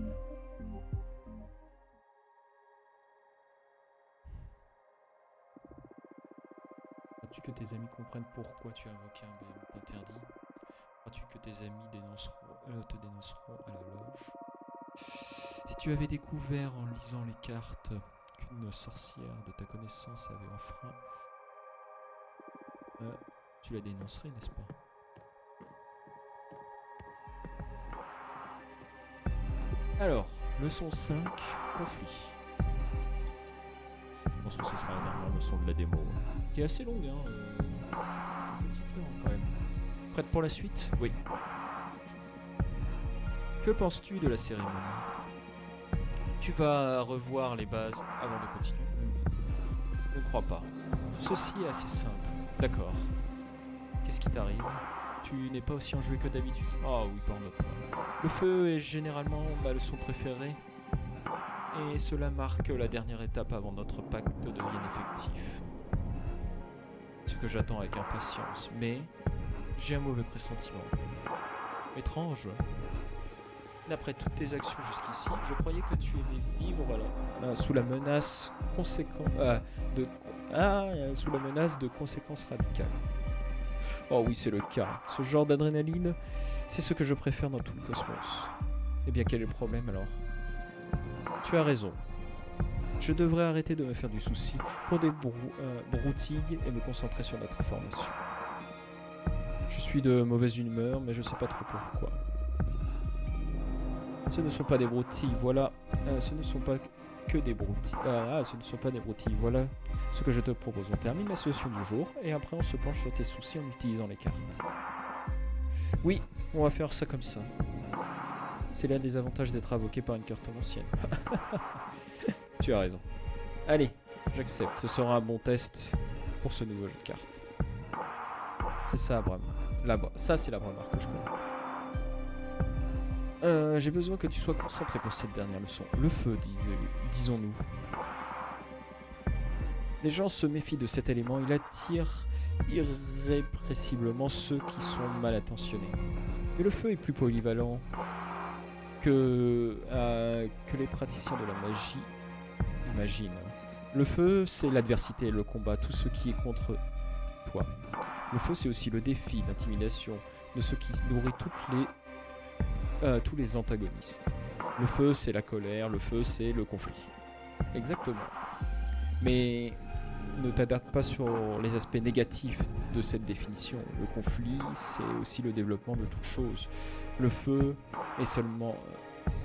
Crois-tu que tes amis comprennent pourquoi tu as invoqué un behemoth interdit? Crois-tu que tes amis te dénonceront à la loge? Si tu avais découvert en lisant les cartes qu'une qu'aucune sorcière de ta connaissance avait enfreint. Tu la dénoncerais, n'est-ce pas? Alors, leçon 5, conflit. Je pense que ce sera la dernière leçon de la démo. Qui est assez longue, hein. Petite heure quand même. Prête pour la suite? Oui. Que penses-tu de la cérémonie? Tu vas revoir les bases avant de continuer? Je ne crois pas. Tout ceci est assez simple. D'accord. Qu'est-ce qui t'arrive? Tu n'es pas aussi enjoué que d'habitude? Ah oui, pardonne-moi. Le feu est généralement ma leçon préférée. Et cela marque la dernière étape avant notre pacte devienne effectif. Ce que j'attends avec impatience. Mais j'ai un mauvais pressentiment. Étrange. D'après toutes tes actions jusqu'ici, je croyais que tu aimais vivre sous la menace sous la menace de conséquences radicales. Oh oui, c'est le cas. Ce genre d'adrénaline, c'est ce que je préfère dans tout le cosmos. Eh bien, quel est le problème alors? Tu as raison. Je devrais arrêter de me faire du souci pour des broutilles et me concentrer sur notre formation. Je suis de mauvaise humeur, mais je sais pas trop pourquoi. Ce ne sont pas des broutilles, voilà. Ce ne sont pas que des broutilles. Ce ne sont pas des broutilles, voilà ce que je te propose. On termine la session du jour et après on se penche sur tes soucis en utilisant les cartes. Oui, on va faire ça comme ça. C'est l'un des avantages d'être invoqué par une cartomancienne. Tu as raison. Allez, j'accepte. Ce sera un bon test pour ce nouveau jeu de cartes. C'est ça, Abram. Ça, c'est la Bramar que je connais. J'ai besoin que tu sois concentré pour cette dernière leçon. Le feu, disons-nous. Les gens se méfient de cet élément. Il attire irrépressiblement ceux qui sont mal intentionnés. Mais le feu est plus polyvalent que les praticiens de la magie imaginent. Le feu, c'est l'adversité, le combat, tout ce qui est contre toi. Le feu, c'est aussi le défi, l'intimidation de ce qui nourrit tous les antagonistes. Le feu, c'est la colère, le feu, c'est le conflit. Exactement. Mais ne t'adapte pas sur les aspects négatifs de cette définition. Le conflit, c'est aussi le développement de toute chose. Le feu est seulement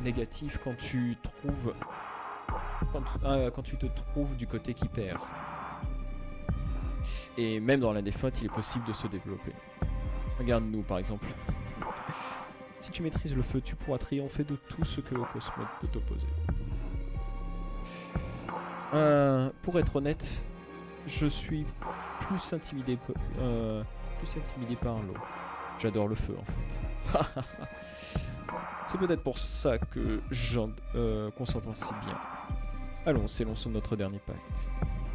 négatif quand tu te trouves du côté qui perd. Et même dans la défaite, il est possible de se développer. Regarde-nous par exemple. Si tu maîtrises le feu, tu pourras triompher de tout ce que le cosmos peut t'opposer. Pour être honnête, je suis plus intimidé par l'eau. J'adore le feu en fait. C'est peut-être pour ça que qu'on s'entend si bien. Allons, s'élançons notre dernier pacte.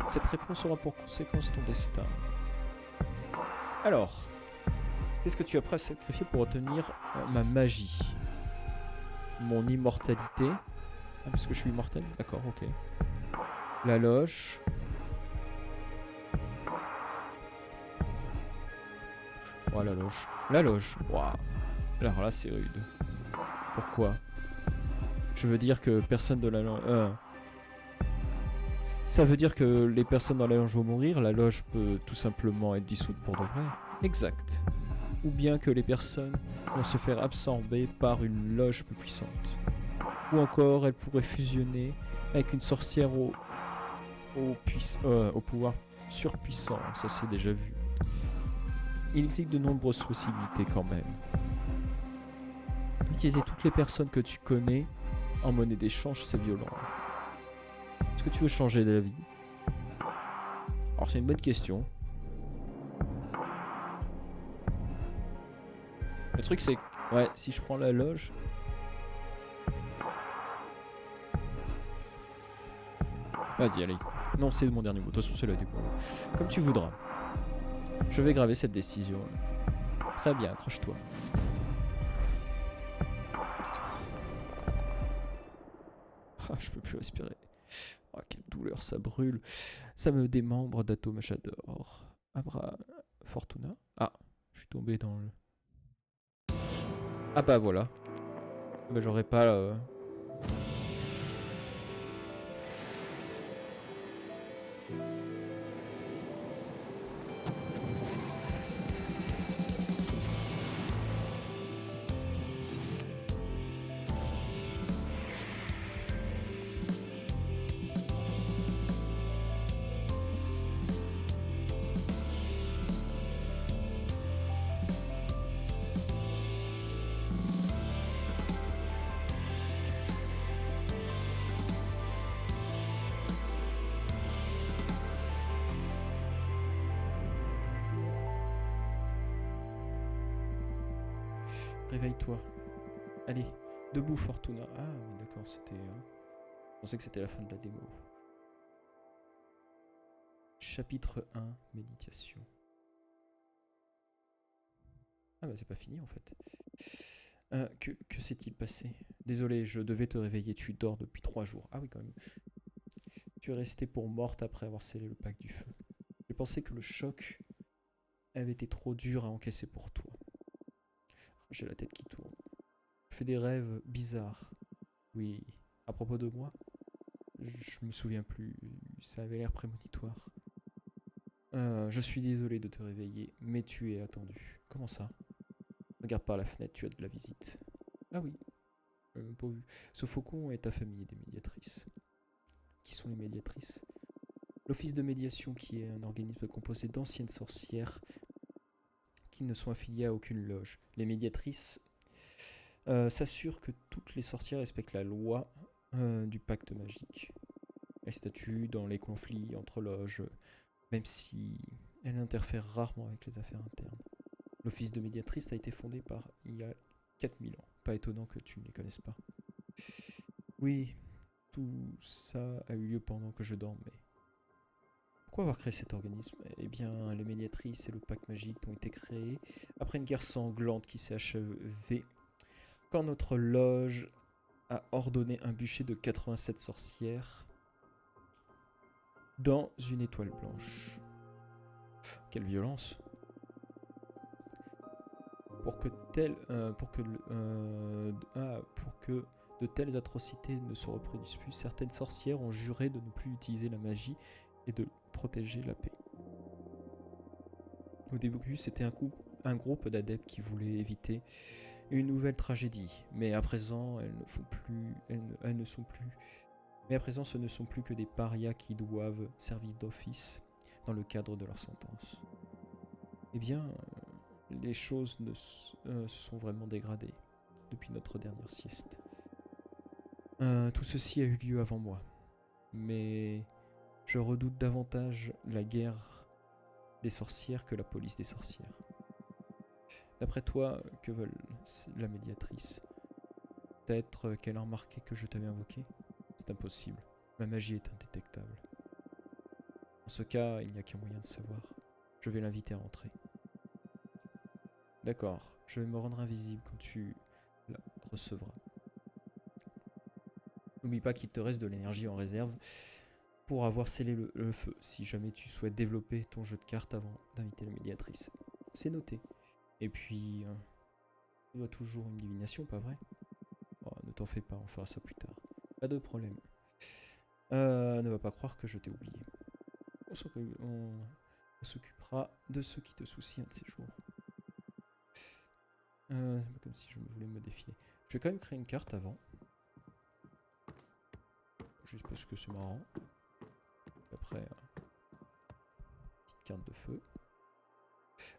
Cette réponse aura pour conséquence ton destin. Alors, qu'est-ce que tu as prêt à sacrifier pour obtenir ma magie? Mon immortalité. Ah, parce que je suis immortel? D'accord, ok. La loge. Oh, la loge. La loge. Waouh. Alors là, c'est rude. Pourquoi? Je veux dire que personne de la loge... Ça veut dire que les personnes dans la loge vont mourir. La loge peut tout simplement être dissoute pour de vrai. Exact. Ou bien que les personnes vont se faire absorber par une loge plus puissante. Ou encore, elles pourraient fusionner avec une sorcière au pouvoir surpuissant. Ça s'est déjà vu. Il existe de nombreuses possibilités quand même. Utiliser toutes les personnes que tu connais en monnaie d'échange, c'est violent. Est-ce que tu veux changer d'avis? Alors c'est une bonne question. Le truc c'est que, ouais, si je prends la loge... Vas-y, allez. Non, c'est mon dernier mot. De toute façon, c'est là du coup. Comme tu voudras. Je vais graver cette décision. Très bien, accroche-toi. Ah, je peux plus respirer. Oh, quelle douleur, ça brûle. Ça me démembre d'atomes, j'adore. Abra... Fortuna? Ah, je suis tombé dans le... Ah bah voilà. Bah j'aurais pas... réveille-toi. Allez, debout Fortuna. Ah oui d'accord, c'était... Je pensais que c'était la fin de la démo. Chapitre 1, méditation. Ah bah c'est pas fini en fait. Que s'est-il passé? Désolé, je devais te réveiller, tu dors depuis 3 jours. Ah oui quand même. Tu es restée pour morte après avoir scellé le pacte du feu. J'ai pensé que le choc avait été trop dur à encaisser pour toi. J'ai la tête qui tourne. Je fais des rêves bizarres. Oui, à propos de moi, je me souviens plus. Ça avait l'air prémonitoire. Je suis désolé de te réveiller, mais tu es attendu. Comment ça? Regarde par la fenêtre, tu as de la visite. Ah oui, pas vu. Ce faucon est ta famille des médiatrices. Qui sont les médiatrices? L'office de médiation, qui est un organisme composé d'anciennes sorcières qui ne sont affiliées à aucune loge. Les médiatrices s'assurent que toutes les sorcières respectent la loi du pacte magique. Elles statuent dans les conflits entre loges, même si elles interfèrent rarement avec les affaires internes. L'office de médiatrice a été fondé par il y a 4000 ans. Pas étonnant que tu ne les connaisses pas. Oui, tout ça a eu lieu pendant que je dormais. Pourquoi avoir créé cet organisme? Eh bien, les médiatrices et le pacte magique ont été créés après une guerre sanglante qui s'est achevée quand notre loge a ordonné un bûcher de 87 sorcières dans une étoile blanche. Quelle violence! Pour que de telles atrocités ne se reproduisent plus, certaines sorcières ont juré de ne plus utiliser la magie et de protéger la paix. Au début, c'était un groupe d'adeptes qui voulaient éviter une nouvelle tragédie, mais à présent, mais à présent, ce ne sont plus que des parias qui doivent servir d'office dans le cadre de leur sentence. Eh bien, les choses se sont vraiment dégradées depuis notre dernière sieste. Tout ceci a eu lieu avant moi, mais je redoute davantage la guerre des sorcières que la police des sorcières. D'après toi, que veulent la médiatrice? Peut-être qu'elle a remarqué que je t'avais invoqué? C'est impossible. Ma magie est indétectable. Dans ce cas, il n'y a qu'un moyen de savoir. Je vais l'inviter à entrer. D'accord, je vais me rendre invisible quand tu la recevras. N'oublie pas qu'il te reste de l'énergie en réserve pour avoir scellé le feu, si jamais tu souhaites développer ton jeu de cartes avant d'inviter la médiatrice. C'est noté. Et puis, tu dois toujours une divination, pas vrai? Oh, ne t'en fais pas, on fera ça plus tard. Pas de problème. Ne va pas croire que je t'ai oublié. On s'occupera de ce qui te soucie un de ces jours. C'est pas comme si je voulais me défiler. Je vais quand même créer une carte avant. Juste parce que c'est marrant. Et après, petite carte de feu.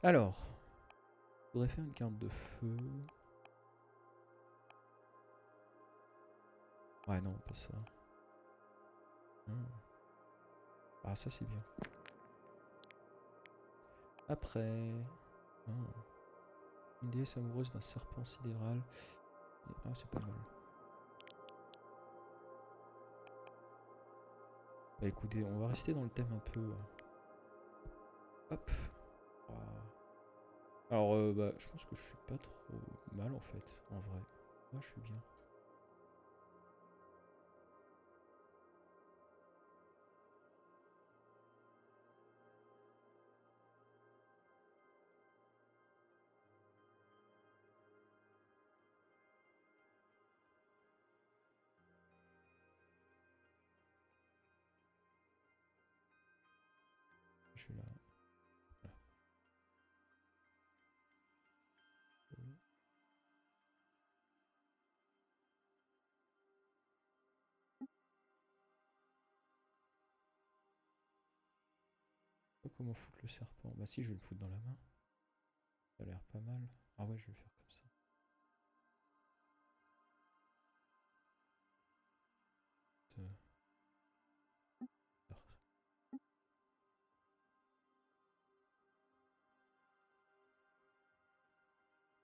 Alors, je voudrais faire une carte de feu. Ouais, non, pas ça. Ah, ça c'est bien. Après... Une déesse amoureuse d'un serpent sidéral. Ah, c'est pas mal. Bah écoutez, on va rester dans le thème un peu... Hop. Alors, bah, je pense que je suis pas trop mal en fait, en vrai. Moi, je suis bien. Je suis là. Voilà. Comment foutre le serpent? Bah si, je vais le foutre dans la main. Ça a l'air pas mal. Ah ouais, je vais le faire comme ça.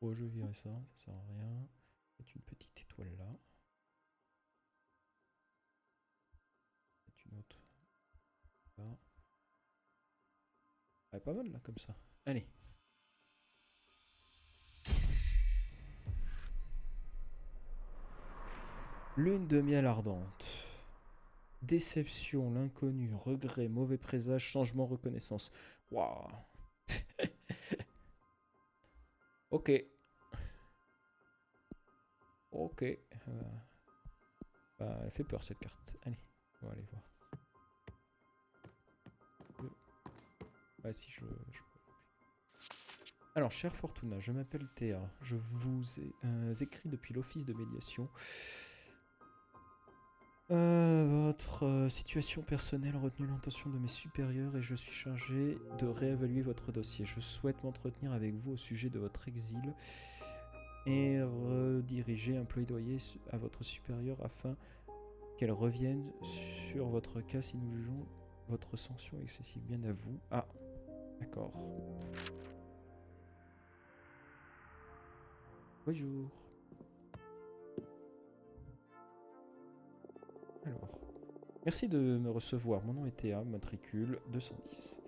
Oh, je virerai ça, ça sert à rien. C'est une petite étoile là. C'est une autre là. Ah, pas mal là comme ça. Allez. Lune de miel ardente. Déception, l'inconnu, regret, mauvais présage, changement, reconnaissance. Waouh. Ok. Ok. Bah, elle fait peur cette carte. Allez, on va aller voir. Ouais, si je... Alors, chère Fortuna, je m'appelle Théa. Je vous ai écrit depuis l'office de médiation. Votre situation personnelle a retenu l'attention de mes supérieurs et je suis chargé de réévaluer votre dossier. Je souhaite m'entretenir avec vous au sujet de votre exil et rediriger un plaidoyer à votre supérieur afin qu'elle revienne sur votre cas si nous jugeons votre sanction excessive. Bien à vous. Ah, d'accord. Bonjour. Alors, merci de me recevoir. Mon nom est Théa, matricule 210.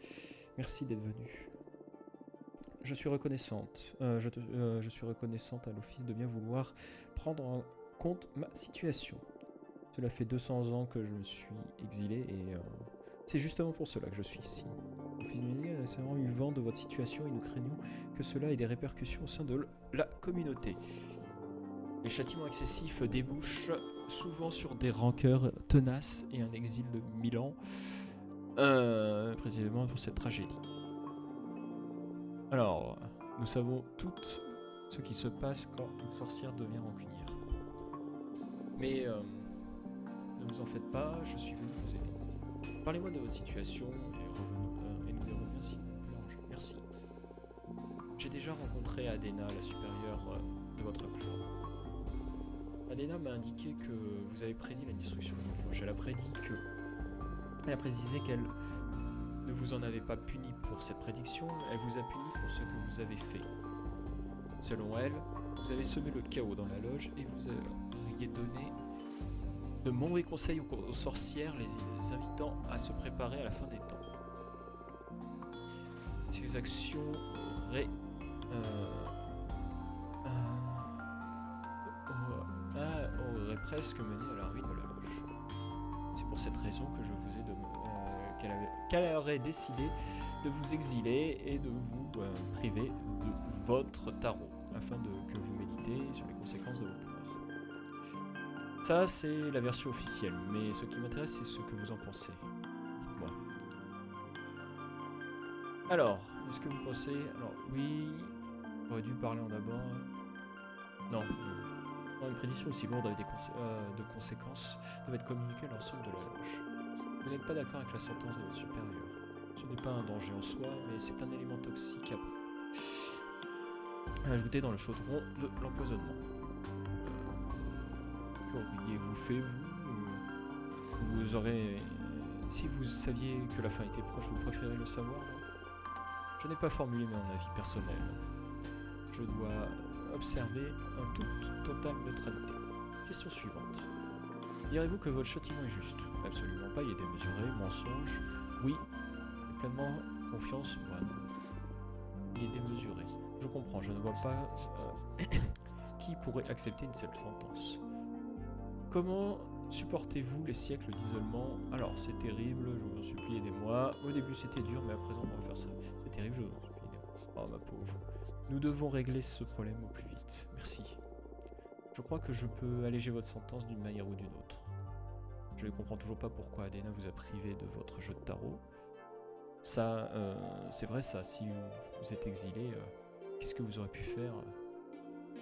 Merci d'être venu. Je suis reconnaissante. Je suis reconnaissante à l'office de bien vouloir prendre en compte ma situation. Cela fait 200 ans que je me suis exilé et c'est justement pour cela que je suis ici. L'office de médiation a récemment eu vent de votre situation et nous craignons que cela ait des répercussions au sein de la communauté. Les châtiments excessifs débouchent souvent sur des rancœurs tenaces et un exil de 1000 ans, précisément pour cette tragédie. Alors, nous savons toutes ce qui se passe quand une sorcière devient rancunière. Mais ne vous en faites pas, je suis venu vous aider. Parlez-moi de votre situation et nous verrons bien si nous pouvons arranger. Merci. J'ai déjà rencontré Adena, la supérieure de votre clan. Adena m'a indiqué que vous avez prédit la destruction de l'horloge. Elle a précisé qu'elle ne vous en avait pas puni pour cette prédiction, elle vous a puni pour ce que vous avez fait. Selon elle, vous avez semé le chaos dans la loge et vous auriez donné de mauvais conseils aux sorcières, les invitant à se préparer à la fin des temps. Ces actions auraient presque mené à la ruine de la loge. C'est pour cette raison que je vous ai qu'elle aurait décidé de vous exiler et de vous priver de votre tarot, afin que vous méditez sur les conséquences de vos pouvoirs. Ça, c'est la version officielle, mais ce qui m'intéresse, c'est ce que vous en pensez. Dites-moi. Alors, est-ce que vous pensez... Alors, oui, j'aurais dû parler en d'abord. Non, une prédiction aussi lourde avec de conséquences devait être communiquée à l'ensemble de la loge. Vous n'êtes pas d'accord avec la sentence de votre supérieur. Ce n'est pas un danger en soi, mais c'est un élément toxique à ajouter dans le chaudron de l'empoisonnement. Qu'auriez-vous fait, vous aurez... Si vous saviez que la fin était proche, vous préférez le savoir? Je n'ai pas formulé mon avis personnel. Je dois observer en toute totale neutralité. Question suivante. Direz-vous que votre châtiment est juste? Absolument pas, il est démesuré, mensonge. Oui, pleinement confiance, moi non. Il est démesuré. Je comprends, je ne vois pas qui pourrait accepter une telle sentence. Comment supportez-vous les siècles d'isolement? Alors, c'est terrible, je vous en supplie, aidez-moi. Au début, c'était dur, mais à présent, on va faire ça. C'est terrible, je vous en supplie, aidez-moi. Oh, ma pauvre. Nous devons régler ce problème au plus vite. Merci. Je crois que je peux alléger votre sentence d'une manière ou d'une autre. Je ne comprends toujours pas pourquoi Adena vous a privé de votre jeu de tarot. Ça, c'est vrai ça, si vous êtes exilé, qu'est-ce que vous aurez pu faire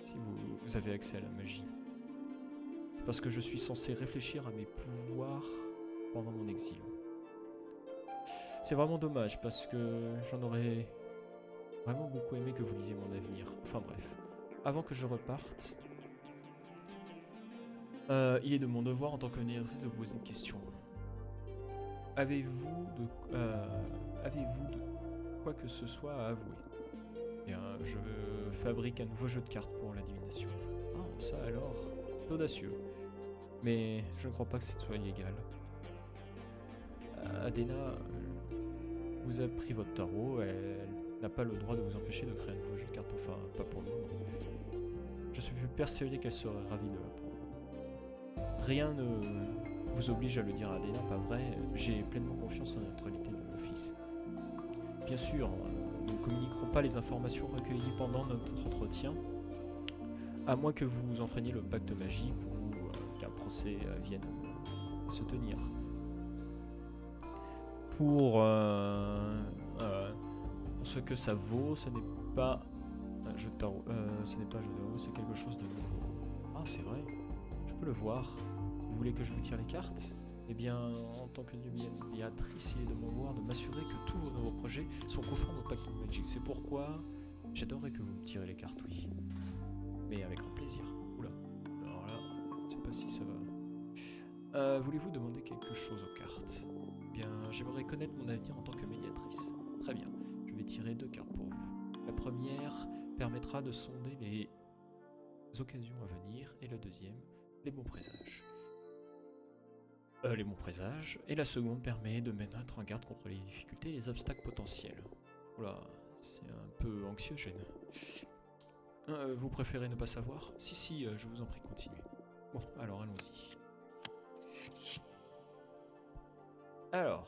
si vous avez accès à la magie? Parce que je suis censé réfléchir à mes pouvoirs pendant mon exil. C'est vraiment dommage parce que j'en aurais vraiment beaucoup aimé que vous lisiez mon avenir. Enfin bref, avant que je reparte, il est de mon devoir en tant que néophyte de vous poser une question. Avez-vous de quoi que ce soit à avouer? Bien, je fabrique un nouveau jeu de cartes pour la divination. Ah, ça alors, c'est audacieux. Mais je ne crois pas que ce soit illégal. Adena vous a pris votre tarot, elle n'a pas le droit de vous empêcher de créer un nouveau jeu de cartes, enfin, pas pour le moment. Je suis persuadé qu'elle serait ravie de l'apprendre. Rien ne vous oblige à le dire à Adena, pas vrai? J'ai pleinement confiance en la neutralité de l'office. Bien sûr, nous ne communiquerons pas les informations recueillies pendant notre entretien, à moins que vous enfreigniez le pacte magique ou qu'un procès vienne à se tenir. Pour ce que ça vaut, ce n'est pas un jeu de tarot, c'est quelque chose de nouveau. Ah, c'est vrai, je peux le voir. Vous voulez que je vous tire les cartes? Eh bien, en tant que médiatrice, il est de mon devoir de m'assurer que tous vos nouveaux projets sont conformes au pacte magique. C'est pourquoi j'adorerais que vous me tirez les cartes, oui. Mais avec grand plaisir. Oula. Alors là, je sais pas si ça va. Voulez-vous demander quelque chose aux cartes? Eh bien, j'aimerais connaître mon avenir en tant que médiatrice. Très bien. Je vais tirer 2 cartes pour vous. La première permettra de sonder les occasions à venir et la deuxième, les bons présages. Les bons présages. Et la seconde permet de mettre en garde contre les difficultés et les obstacles potentiels. Oula, c'est un peu anxiogène. Vous préférez ne pas savoir? Si, je vous en prie, continuez. Bon, alors allons-y. Alors,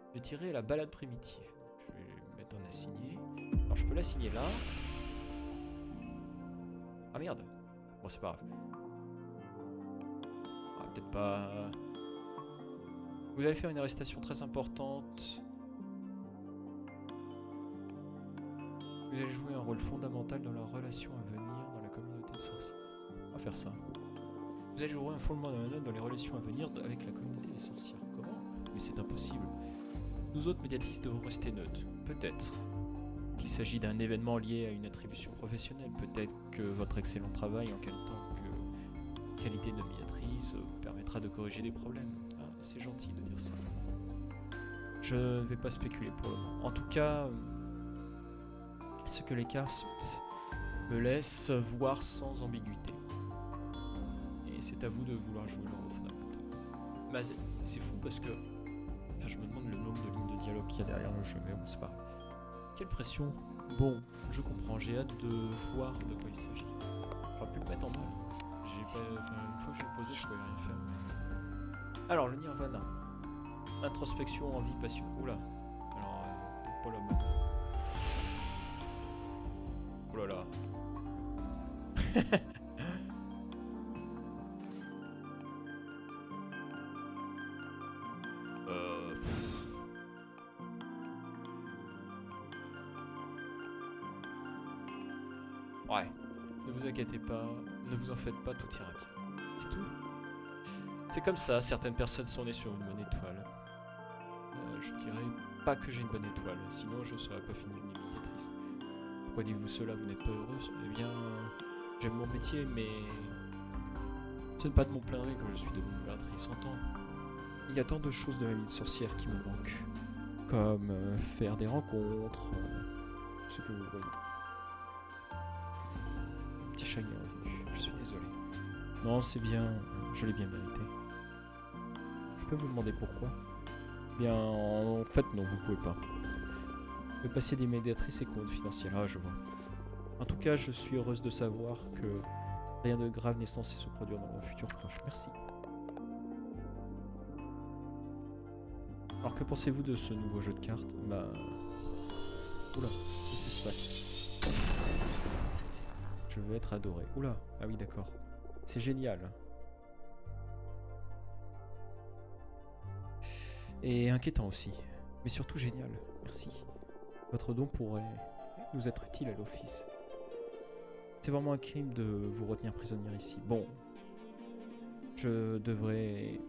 je vais tirer la balade primitive. Je vais mettre en assigné. Alors, je peux l'assigner là. Ah merde. Bon, c'est pas grave. Ah, peut-être pas... Vous allez faire une arrestation très importante. Vous allez jouer un rôle fondamental dans la relation à venir dans la communauté de sorciers. On va faire ça. Vous allez jouer un fondamental dans les relations à venir avec la communauté des sorcières. Comment? Mais c'est impossible. Nous autres médiatistes devons rester neutres. Peut-être qu'il s'agit d'un événement lié à une attribution professionnelle. Peut-être que votre excellent travail en tant que qualité de médiatrice permettra de corriger des problèmes. Ah, c'est gentil de dire ça. Je ne vais pas spéculer pour le moment. En tout cas, ce que les cartes me laissent voir sans ambiguïté. Et c'est à vous de vouloir jouer le rôle fondamental. Bah, c'est fou parce que enfin, je me demande le nombre de lignes de dialogue qu'il y a derrière le jeu, mais bon, c'est pas grave. Quelle pression. Bon, je comprends, j'ai hâte de voir de quoi il s'agit. J'aurais pu le mettre en mal. Une fois que je l'ai posé, je pouvais rien faire. Alors, le Nirvana. Introspection, envie, passion. Oula. Alors, peut-être pas la bonne. Oh là là. Ouais. Ne vous inquiétez pas, ne vous en faites pas, tout ira bien. C'est tout. C'est comme ça, certaines personnes sont nées sur une bonne étoile. Je dirais pas que j'ai une bonne étoile, sinon je serais pas fini de médiatrice. Pourquoi dites-vous cela? Vous n'êtes pas heureuse? Eh bien, j'aime mon métier, mais ce n'est pas de mon plein gré que je suis devenue médiatrice en temps. Il y a tant de choses de la vie de sorcière qui me manquent, comme faire des rencontres, ce que vous voyez. Un petit chat est revenu, je suis désolé. Non, c'est bien, je l'ai bien mérité. Je peux vous demander pourquoi? Bien, en fait, non, vous pouvez pas. Le passé des médiatrices et comptes financiers, ah, je vois. En tout cas, je suis heureuse de savoir que rien de grave n'est censé se produire dans le futur proche. Merci. Alors, que pensez-vous de ce nouveau jeu de cartes? Bah... Oula, qu'est-ce qui se passe? Je veux être adoré. Oula, ah oui, d'accord. C'est génial. Et inquiétant aussi. Mais surtout génial. Merci. Votre don pourrait nous être utile à l'office. C'est vraiment un crime de vous retenir prisonnière ici. Bon, je devrais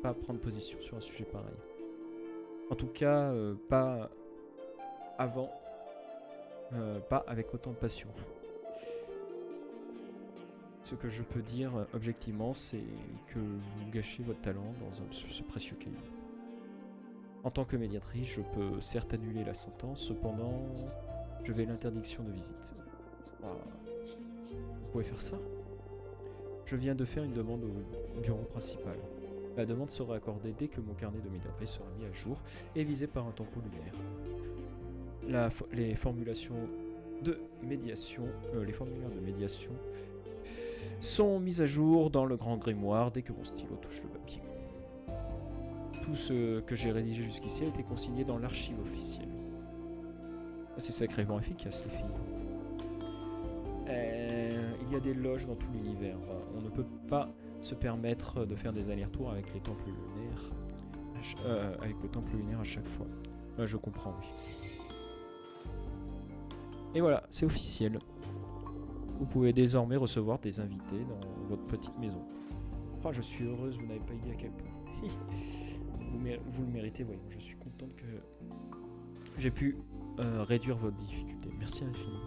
pas prendre position sur un sujet pareil. En tout cas, pas avant, pas avec autant de passion. Ce que je peux dire objectivement, c'est que vous gâchez votre talent dans ce précieux caillou. En tant que médiatrice, je peux certes annuler la sentence, cependant, Je vais l'interdiction de visite. Ah. Vous pouvez faire ça? Je viens de faire une demande au bureau principal. La demande sera accordée dès que mon carnet de mail d'adresse sera mis à jour et visé par un tampon lunaire. Les formulations de médiation, les formulaires de médiation sont mis à jour dans le grand grimoire dès que mon stylo touche le papier. Tout ce que j'ai rédigé jusqu'ici a été consigné dans l'archive officielle. C'est sacrément efficace, les filles. Il y a des loges dans tout l'univers. On ne peut pas se permettre de faire des allers-retours avec les temples lunaires, avec le temple lunaire à chaque fois. Je comprends, oui. Et voilà, c'est officiel. Vous pouvez désormais recevoir des invités dans votre petite maison. Oh, je suis heureuse, vous n'avez pas idée à quel point. Vous le méritez, voyons. Je suis contente que j'ai pu réduire votre difficulté. Merci infiniment.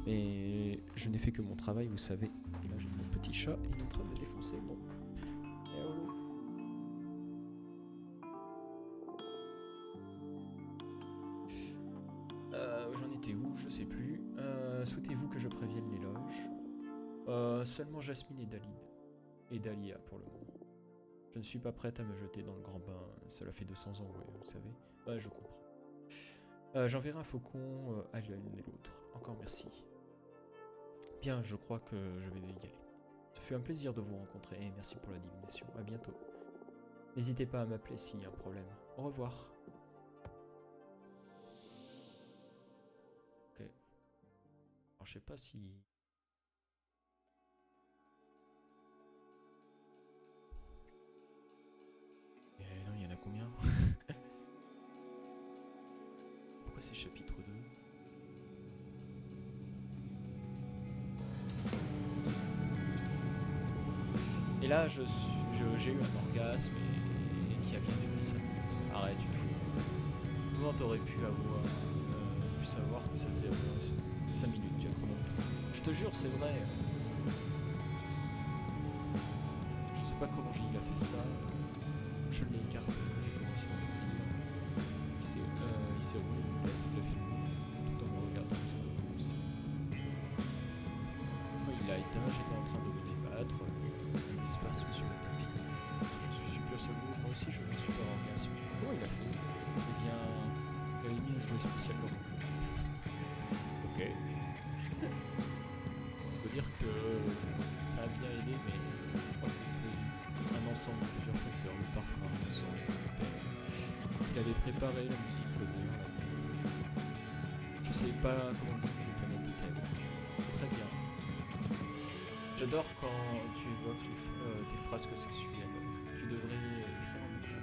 Mais je n'ai fait que mon travail, vous savez. Et là, j'ai mon petit chat, il est en train de me défoncer. Bon. J'en étais où? Je sais plus. Souhaitez-vous que je prévienne les loges? Seulement Jasmine et Dahlia pour le moment. Je ne suis pas prête à me jeter dans le grand bain. Cela fait 200 ans, ouais, vous savez. Ouais, je comprends. J'enverrai un faucon à l'une et l'autre. Encore merci. Bien, je crois que je vais y aller. Ce fut un plaisir de vous rencontrer et merci pour la divination. À bientôt. N'hésitez pas à m'appeler s'il y a un problème. Au revoir. Ok. Alors, je sais pas si... Non, il y en a combien? Pourquoi c'est chapitre 2? Et là, j'ai eu un orgasme et qui a bien duré 5 minutes. Arrête, tu te fous. Comment t'aurais pu avoir pu savoir que ça faisait 5 minutes, tu as chronométré. Je te jure, c'est vrai. Je sais pas comment il a fait ça. Je l'ai écarté quand j'ai commencé à le il s'est roulé, il a filmé tout en me regardant. Il a éteint, j'étais en train de me débattre. L'espace sur le tapis. Je suis super secours, moi aussi je veux un super orgasme. Comment il a fait? Eh bien, il avait mis un jouet spécial dans mon cul. Ok. On peut dire que ça a bien aidé, mais je crois que c'était un ensemble de plusieurs facteurs, le parfum, le son, le thème. Il avait préparé la musique, l'odeur, je sais pas comment dire le planète de thème. Très bien. J'adore quand tu évoques tes frasques sexuelles. Tu devrais écrire un bouquin.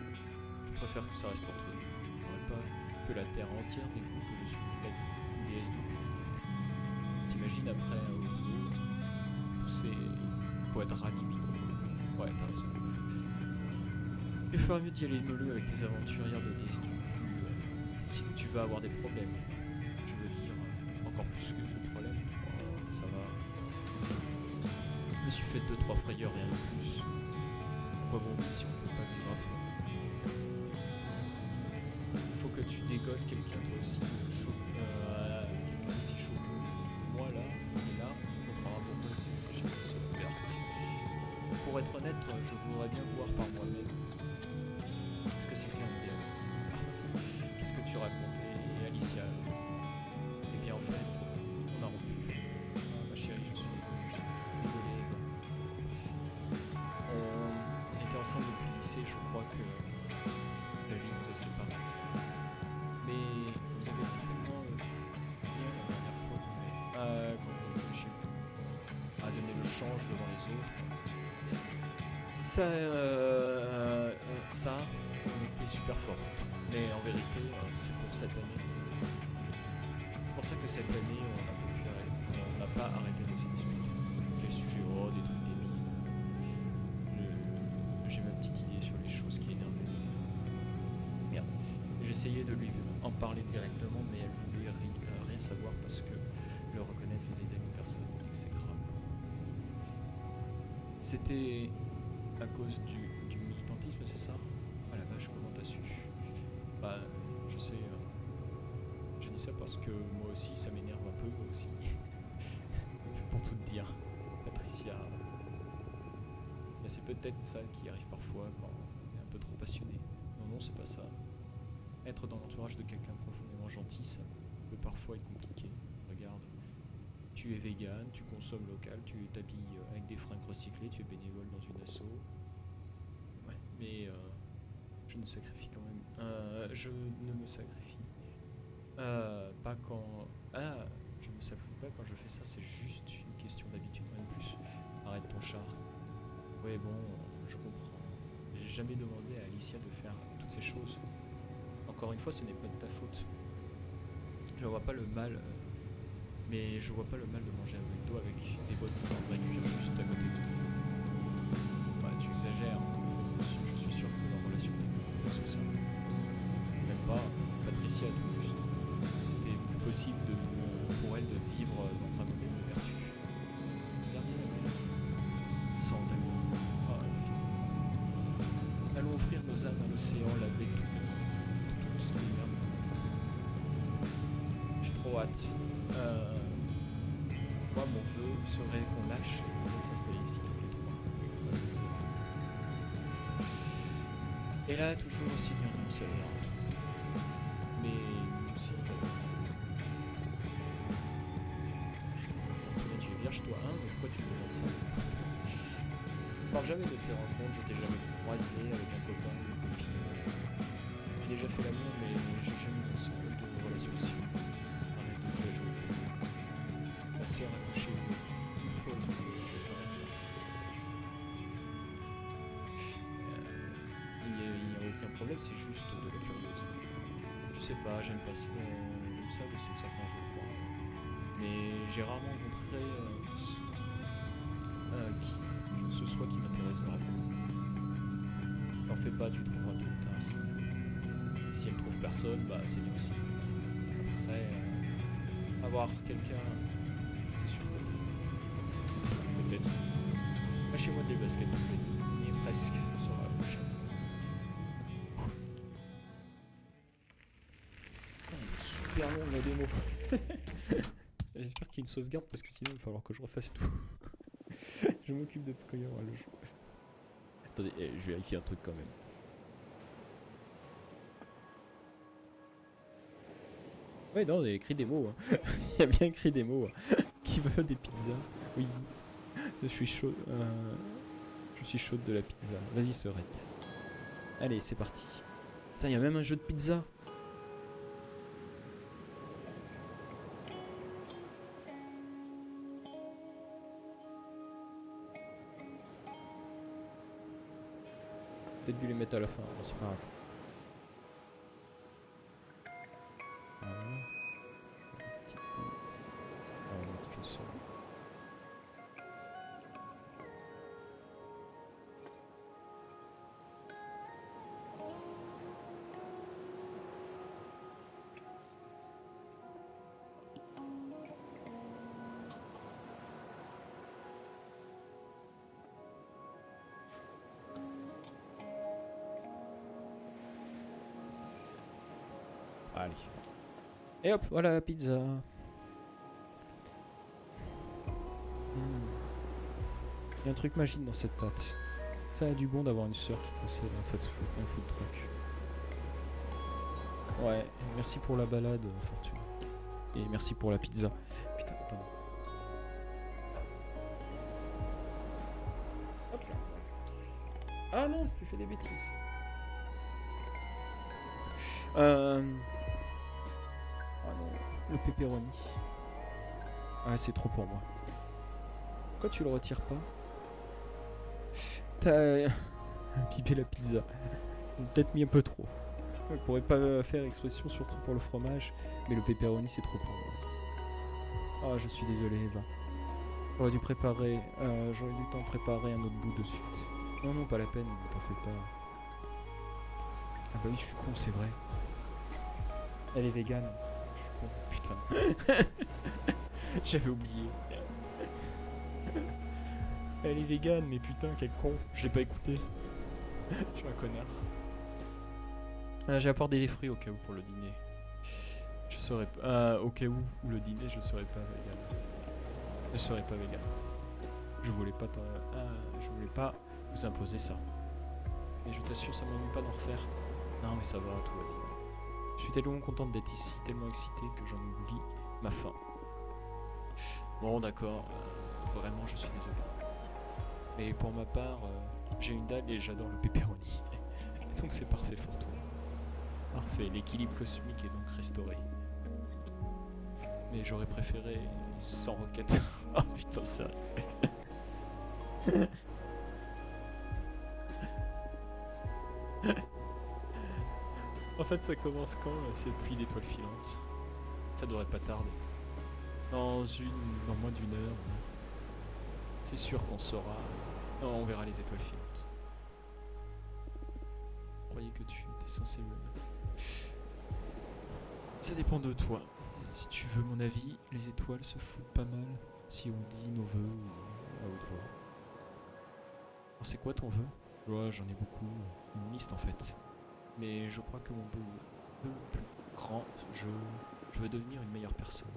Je préfère que ça reste entre nous. Je ne voudrais pas que la terre entière découvre que je suis une déesse du cul. T'imagines après au boulot tous ces quadras libido. Ouais, t'as raison. Il ferait mieux d'y aller mollo avec tes aventurières de déesse du cul. Si tu vas avoir des problèmes. Je veux dire, encore plus que des problèmes. Ça va. Je me suis fait 2-3 frayeurs, rien de plus. Pourquoi bon vivre si on peut pas vivre à fond? Il faut que tu dégotes quelqu'un d'aussi chaud quelqu'un d'aussi chaud que moi là, et là, tu comprendras pourquoi c'est génial ce berk. Pour être honnête, je voudrais bien voir par moi-même ce que c'est faire une déesse. Qu'est-ce que tu racontais, Alicia? Eh bien en fait, on a rompu. Ma chérie, je suis désolé. On était ensemble depuis le lycée, je crois que la vie nous a séparés. Mais vous avez été tellement bien la dernière fois quand on était chez vous, à donner le change devant les autres. Ça, on était super fort. Mais en vérité, c'est pour cette année. C'est pour ça que cette année, on n'a pas arrêté de se disputer. Quel sujet? Oh, des trucs débiles. J'ai ma petite idée sur les choses qui énervaient. Merde. J'essayais de lui en parler directement, mais elle voulait rien savoir parce que le reconnaître faisait d'elle une personne exécrable. C'était à cause du militantisme, c'est ça? Ah la vache, comment t'as su? Bah, je sais, j'ai dis ça parce que moi aussi ça m'énerve un peu, moi aussi. Pour tout te dire, Patricia. Mais c'est peut-être ça qui arrive parfois quand on est un peu trop passionné. Non, c'est pas ça. Être dans l'entourage de quelqu'un profondément gentil, ça peut parfois être compliqué. Regarde, tu es vegan, tu consommes local, tu t'habilles avec des fringues recyclées, tu es bénévole dans une asso. Ouais, mais je me sacrifie quand même. Je ne me sacrifie pas quand... Ah, je me sacrifie pas quand je fais ça, c'est juste une question d'habitude, rien de plus. Arrête ton char. Ouais, bon, je comprends. J'ai jamais demandé à Alicia de faire toutes ces choses. Encore une fois, ce n'est pas de ta faute. Je vois pas le mal, mais je vois pas le mal de manger un McDo avec des bottes qui devraient cuire juste à côté. Ouais, tu exagères. Je suis sûr que leur relation n'est plus complexe que ça. Même pas. Patricia a tout juste. C'était plus possible pour elle de vivre dans un modèle de vertu. Regardez la mer. Sans tabou. Ah, allons offrir nos âmes à l'océan, laver toute les merdes. J'ai trop hâte. Moi, mon vœu serait qu'on lâche et s'installer ici tous les trois. Et là, toujours aussi gnangnan, c'est vrai. Mais aussi, Fortuna, tu es vierge, toi, hein? Mais pourquoi tu me demandes ça? Je parle jamais de tes rencontres, je t'ai jamais croisé avec un copain ou une copine. J'ai déjà fait l'amour, mais j'ai jamais conscience de relation civile. Arrête de te la jouer. Ma soeur a couché une fois au lycée et ça s'arrête là. Il n'y a aucun problème, c'est juste de la curiosité. Je sais pas, j'aime pas ça, j'aime ça le sexe à fin, je crois. Mais j'ai rarement rencontré que ce soit qui m'intéresse vraiment. T'en fais pas, tu trouveras tôt ou tard. Si elle trouve personne, bah c'est bien aussi. Après, avoir quelqu'un, c'est sûr que peut-être. Lâchez-moi des baskets tous les deux. Et presque, ce sera la prochaine. Super long la démo. J'espère qu'il y a une sauvegarde parce que sinon il va falloir que je refasse tout. Je m'occupe de quand il y aura le jeu. Attendez, je vais vérifier un truc quand même. Ouais, non, il y a écrit des mots. Hein. Il y a bien écrit des mots. Hein. Qui veut des pizzas? Oui. Je suis chaud. Je suis chaude de la pizza. Vas-y, Serette. Allez, c'est parti. Putain, il y a même un jeu de pizza. Peut-être dû les mettre à la fin, c'est pas grave. Allez. Et hop, voilà la pizza. Il y a un truc magique dans cette pâte. Ça a du bon d'avoir une sœur qui possède un food truck. Ouais, merci pour la balade, Fortune. Et merci pour la pizza. Putain, attends. Hop là. Ah non, j'ai fait des bêtises. Ah non, le pepperoni. Ah, c'est trop pour moi. Pourquoi tu le retires pas? T'as pipé la pizza. Peut-être mis un peu trop. Je pourrais pas faire expression, surtout pour le fromage, mais le pepperoni c'est trop pour moi. Ah, je suis désolé, Eva. J'aurais dû préparer, j'aurais dû t'en préparer un autre bout de suite. Non, non, pas la peine, t'en fais pas. Ah bah oui, je suis con, c'est vrai. Elle est végane. Je suis con, putain. J'avais oublié. Elle est végane, mais putain, quel con. Je l'ai pas écouté. Je suis un connard. J'ai apporté des fruits au cas où pour le dîner. Je serai pas... au cas où le dîner, je serai pas vegan. Je serai pas vegan. Je voulais pas je voulais pas vous imposer ça. Mais je t'assure, ça m'ennuie pas d'en refaire. Non mais ça va, tout va bien. Je suis tellement contente d'être ici, tellement excitée que j'en oublie ma faim. Bon d'accord, vraiment je suis désolé. Mais pour ma part, j'ai une dalle et j'adore le pepperoni. Donc c'est parfait pour toi. Parfait, l'équilibre cosmique est donc restauré. Mais j'aurais préféré sans roquette. Oh putain, ça. En fait, ça commence quand cette pluie d'étoiles filantes? Ça devrait pas tarder. Dans moins d'une heure, c'est sûr qu'on saura. Non, on verra les étoiles filantes. Je croyais que tu étais censé le... Ça dépend de toi. Si tu veux mon avis, les étoiles se foutent pas mal si on dit nos vœux ou à haute voix. Alors c'est quoi ton vœu? Ouais, j'en ai beaucoup. Une liste en fait. Mais je crois que mon vœu le plus grand, je veux devenir une meilleure personne.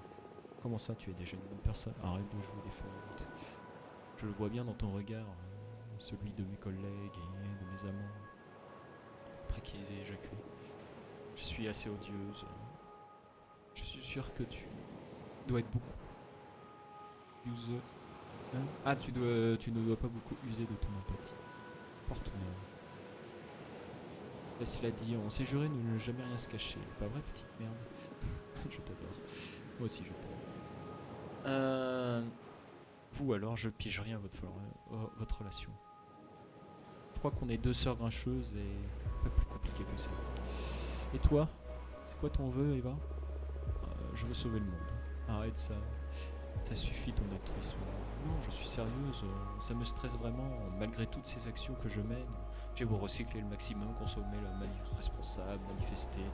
Comment ça, tu es déjà une bonne personne? Arrête de jouer des favourites. Je le vois bien dans ton regard, celui de mes collègues et de mes amants, après qu'ils aient éjaculé. Je suis assez odieuse. Je suis sûr que tu dois être beaucoup use. Hein? Ah, tu ne dois pas beaucoup user de ton empathie. Porte-moi. Cela dit, on s'est juré de ne jamais rien se cacher. Pas vrai, petite merde? Je t'adore. Moi aussi, je t'aime. Vous alors, je pige rien à votre relation. Je crois qu'on est deux sœurs grincheuses et pas plus compliqué que ça. Et toi? C'est quoi ton vœu, Eva? Je veux sauver le monde. Arrête ça. Ça suffit ton altruisme. Non, je suis sérieuse. Ça me stresse vraiment, malgré toutes ces actions que je mène. J'ai beau recycler le maximum, consommer la manière responsable, manifester,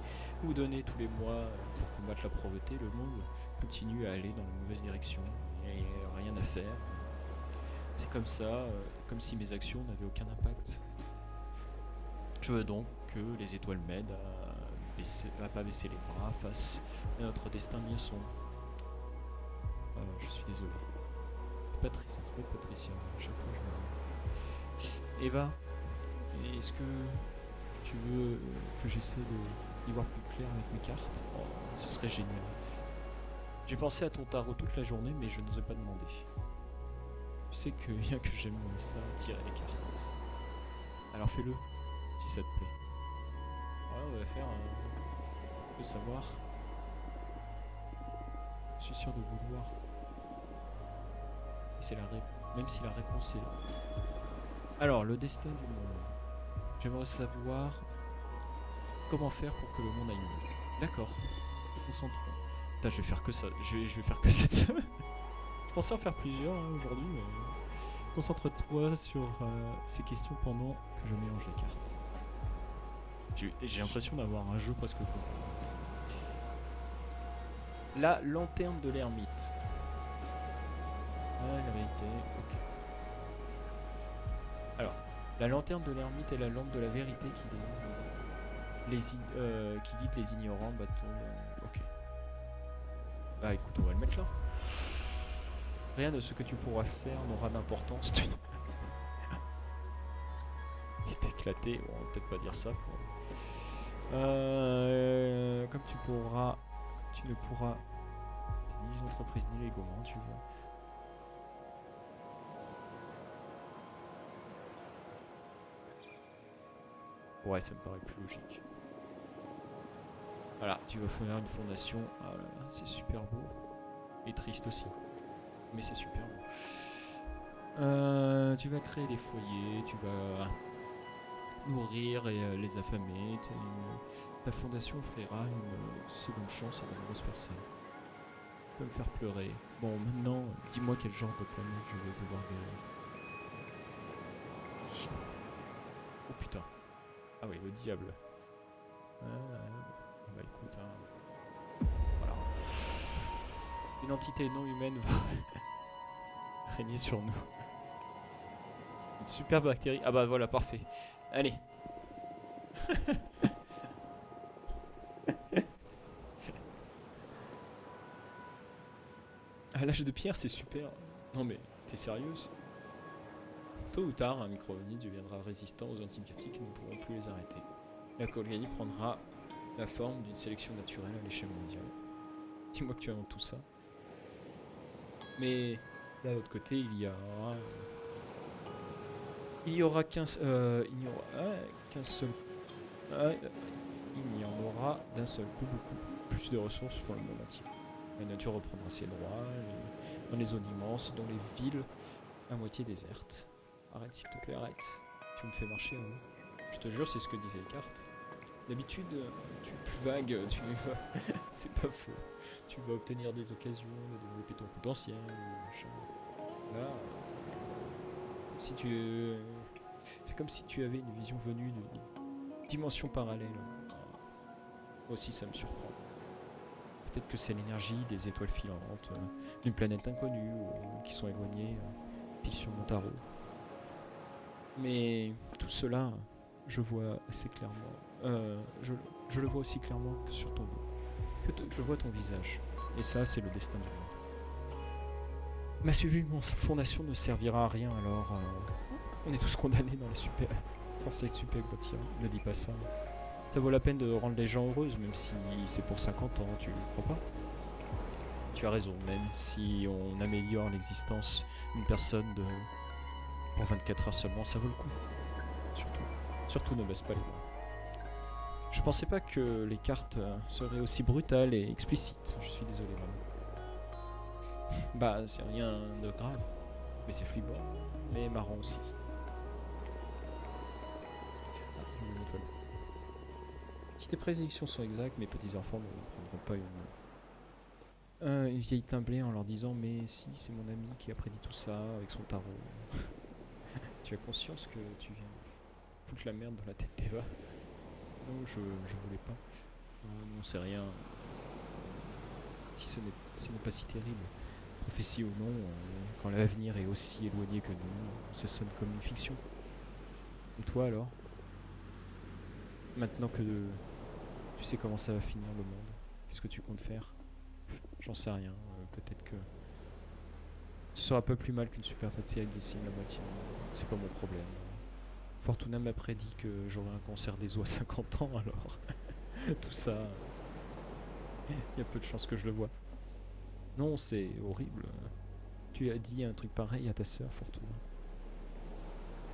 ou donner tous les mois pour combattre la pauvreté, le monde continue à aller dans la mauvaise direction. Et rien à faire. C'est comme ça, comme si mes actions n'avaient aucun impact. Je veux donc que les étoiles m'aident à pas baisser les bras face à notre destin bien sombre. Je suis désolé. Patricia, c'est pas Patricia, à chaque fois je me... Eva, est-ce que tu veux que j'essaie d'y voir plus clair avec mes cartes? Oh, ce serait génial. J'ai pensé à ton tarot toute la journée, mais je n'osais pas demander. Tu sais que bien que j'aime ça, tirer les cartes. Alors fais-le, si ça te plaît. Ouais, on va faire... Je veux savoir... Je suis sûr de vouloir. Et c'est même si la réponse est... Alors, le destin du monde. J'aimerais savoir comment faire pour que le monde aille mieux. D'accord. Concentrons. Putain, je vais faire que ça. Je vais faire que cette... Je pensais en faire plusieurs aujourd'hui, mais... Concentre-toi sur ces questions pendant que je mélange les cartes. J'ai l'impression d'avoir un jeu presque complet. La lanterne de l'ermite. Ah, la vérité, ok. Alors, la lanterne de l'ermite est la lampe de la vérité qui guide les ignorants, bâton. Ok. Bah écoute, on va le mettre là. Rien de ce que tu pourras faire n'aura d'importance. Il est éclaté, bon, on va peut-être pas dire ça. Comme tu ne pourras ni les entreprises ni les gouvernements, tu vois. Ouais, ça me paraît plus logique. Voilà, tu vas faire une fondation. Ah là là, c'est super beau. Et triste aussi. Mais c'est super beau. Tu vas créer des foyers, tu vas nourrir les affamés. Ta fondation offrira une seconde chance à de nombreuses personnes. Tu peux me faire pleurer. Bon, maintenant, dis-moi quel genre de planète je vais devoir guérir. Oh putain. Ah oui, le diable. Bah écoute, voilà. Une entité non humaine va régner sur nous. Une super bactérie. Ah bah voilà, parfait. Allez. À l'âge de pierre, c'est super. Non mais, t'es sérieuse? Tôt ou tard, un micro-organisme deviendra résistant aux antibiotiques et nous ne pourrons plus les arrêter. La colonie prendra la forme d'une sélection naturelle à l'échelle mondiale. Dis-moi que tu inventes tout ça. Mais d'un autre côté, il y aura qu'un seul, il y en aura d'un seul coup beaucoup plus de ressources pour le monde entier. La nature reprendra ses droits dans les zones immenses, dans les villes à moitié désertes. Arrête s'il te plaît, arrête. Tu me fais marcher en haut. Je te jure, c'est ce que disaient les cartes. D'habitude, tu es plus vague, c'est pas faux. Tu vas obtenir des occasions de développer ton potentiel, machin. Là, si tu... c'est comme si tu avais une vision venue d'une dimension parallèle. Moi aussi, ça me surprend. Peut-être que c'est l'énergie des étoiles filantes, d'une planète inconnue, qui sont éloignées, pile sur mon tarot. Mais tout cela, je vois assez clairement. Je le vois aussi clairement que sur ton dos. Je vois ton visage. Et ça, c'est le destin du monde. Ma fondation ne servira à rien, alors on est tous condamnés dans les super... Pour cette super Gauthier. Ne dis pas ça. Ça vaut la peine de rendre les gens heureuses, même si c'est pour 50 ans, tu crois pas? Tu as raison, même si on améliore l'existence d'une personne pour 24 heures seulement, ça vaut le coup. Surtout ne baisse pas les bras. Je pensais pas que les cartes seraient aussi brutales et explicites. Je suis désolé, vraiment. Bah, c'est rien de grave. Mais c'est flippant. Mais marrant aussi. Une étoile. Si tes prédictions sont exactes, mes petits-enfants ne prendront pas une vieille timblée en leur disant « Mais si, c'est mon ami qui a prédit tout ça avec son tarot. » Tu as conscience que tu viens foutre la merde dans la tête d'Eva? Non, je voulais pas. Non, c'est rien. Si ce n'est pas si terrible. Prophétie ou non, quand l'avenir est aussi éloigné que nous, ça sonne comme une fiction. Et toi alors? Maintenant que tu sais comment ça va finir le monde, qu'est-ce que tu comptes faire? J'en sais rien, peut-être que ce sera pas plus mal qu'une super pâtissière qui décime la moitié. C'est pas mon problème. Fortuna m'a prédit que j'aurais un cancer des os à 50 ans, alors tout ça, il y a peu de chances que je le vois. Non, c'est horrible. Tu as dit un truc pareil à ta sœur, Fortuna.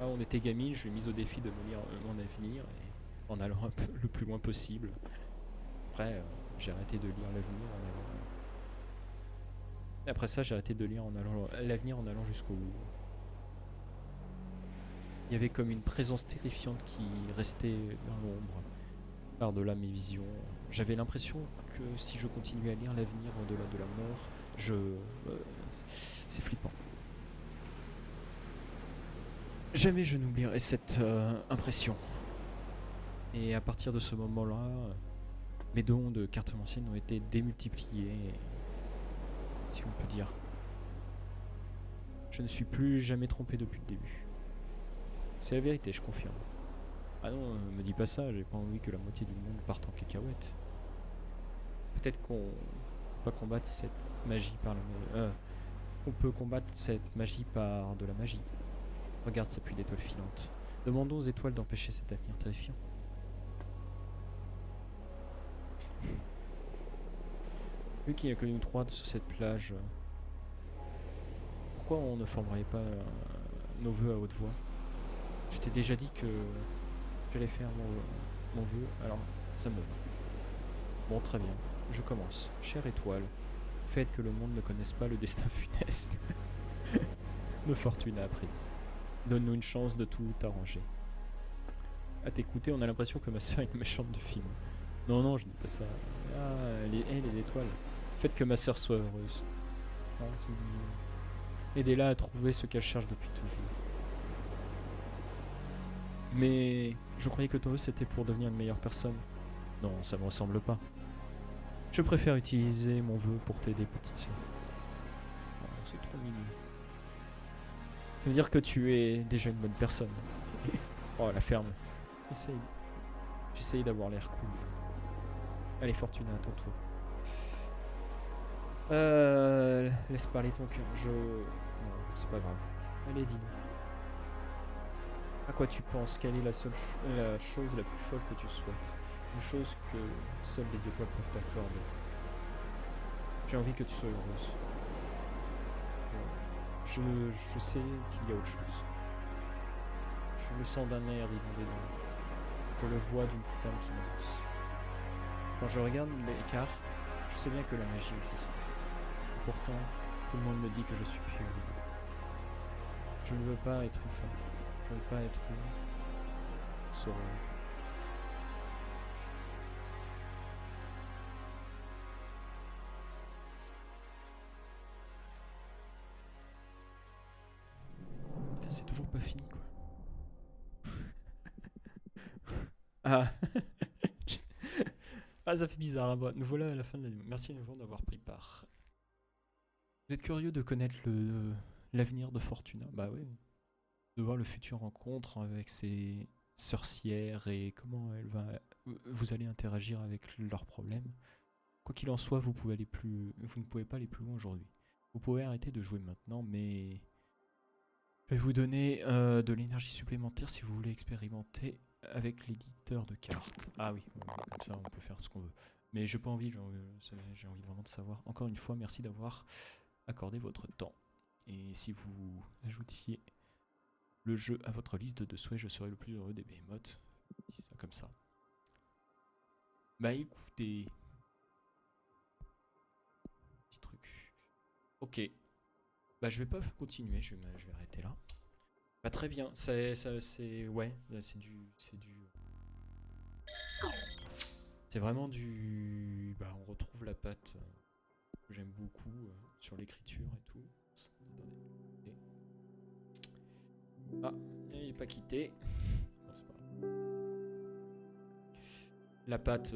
Ah, on était gamine, je lui ai mise au défi de me lire mon avenir, et en allant un peu le plus loin possible. Après, j'ai arrêté de lire l'avenir en allant... Après ça, j'ai arrêté de lire l'avenir en allant jusqu'au bout. Il y avait comme une présence terrifiante qui restait dans l'ombre, par-delà mes visions. J'avais l'impression que si je continuais à lire l'avenir au-delà de la mort, c'est flippant. Jamais je n'oublierai cette impression. Et à partir de ce moment-là, mes dons de cartomancienne ont été démultipliés, si on peut dire. Je ne suis plus jamais trompé depuis le début. C'est la vérité, je confirme. Ah non, me dis pas ça, j'ai pas envie que la moitié du monde parte en cacahuète. Peut-être qu'on peut combattre cette magie par la on peut combattre cette magie par de la magie. Regarde cette pluie d'étoiles filantes. Demandons aux étoiles d'empêcher cet avenir terrifiant. Vu qu'il n'y a que nous trois sur cette plage, pourquoi on ne formerait pas nos vœux à haute voix? Je t'ai déjà dit que j'allais faire mon vœu, alors ça me va. Bon, très bien, je commence. Chère étoile, faites que le monde ne connaisse pas le destin funeste de Fortuna prédit. Donne-nous une chance de tout arranger. À t'écouter, on a l'impression que ma soeur est une méchante du film. Non, non, je dis pas ça. Ah, les étoiles. Faites que ma soeur soit heureuse. Ah, aidez-la à trouver ce qu'elle cherche depuis toujours. Mais je croyais que ton vœu c'était pour devenir une meilleure personne. Non, ça me ressemble pas. Je préfère utiliser mon vœu pour t'aider, petite soeur. Oh, c'est trop mignon. Ça veut dire que tu es déjà une bonne personne. Oh, la ferme. J'essaye d'avoir l'air cool. Allez, Fortuna, attends-toi. laisse parler ton cœur. Non, c'est pas grave. Allez, dis-nous. À quoi tu penses? Quelle est la chose la plus folle que tu souhaites? Une chose que seules les étoiles peuvent t'accorder. J'ai envie que tu sois heureuse. Je sais qu'il y a autre chose. Je le sens d'un air inondé d'ombre. Je le vois d'une flamme qui m'annonce. Quand je regarde les cartes, je sais bien que la magie existe. Et pourtant, tout le monde me dit que je suis pure. Je ne veux pas être une femme. Je ne veux pas être une sororité. Putain, c'est toujours pas fini, quoi. Ah. Ah, ça fait bizarre, hein. Bon, nous voilà à la fin de la nuit. Merci à nouveau d'avoir pris part. Vous êtes curieux de connaître l'avenir de Fortuna? Bah oui. De voir le futur rencontre avec ces sorcières et comment vous allez interagir avec leurs problèmes. Quoi qu'il en soit, vous ne pouvez pas aller plus loin aujourd'hui. Vous pouvez arrêter de jouer maintenant, mais je vais vous donner de l'énergie supplémentaire si vous voulez expérimenter avec l'éditeur de cartes. Ah oui, comme ça on peut faire ce qu'on veut. Mais j'ai pas envie, j'ai envie vraiment de savoir. Encore une fois, merci d'avoir accordé votre temps. Et si vous ajoutiez le jeu à votre liste de souhaits, je serai le plus heureux des behemoths. Je dis ça comme ça. Bah écoutez. Petit truc. Ok. Bah je vais pas continuer, je vais arrêter là. Bah très bien, ouais, c'est vraiment du, bah on retrouve la patte que j'aime beaucoup sur l'écriture et tout. Attendez. Ah, il n'est pas quitté. Non, c'est pas grave. La patte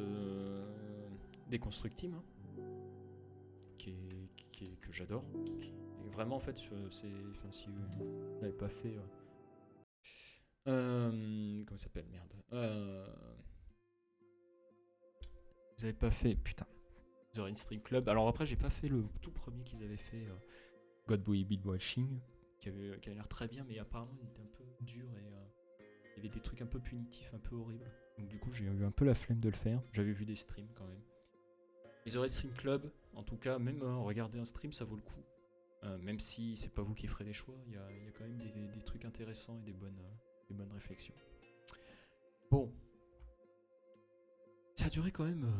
déconstructive, hein, que j'adore. Et vraiment en fait, c'est, enfin si vous n'avez pas fait comment ça s'appelle, merde. Vous avez pas fait, putain, The Rain Stream Club. Alors après, j'ai pas fait le tout premier qu'ils avaient fait, God Boy Beat Watching, qui avait l'air très bien, mais apparemment il était un peu dur et il y avait des trucs un peu punitifs, un peu horribles. Donc du coup, j'ai eu un peu la flemme de le faire. J'avais vu des streams quand même. Et The Rain Stream Club, en tout cas, même regarder un stream, ça vaut le coup. Même si c'est pas vous qui ferez les choix, il y a quand même des trucs intéressants et des bonnes réflexions. Bon. Ça a duré quand même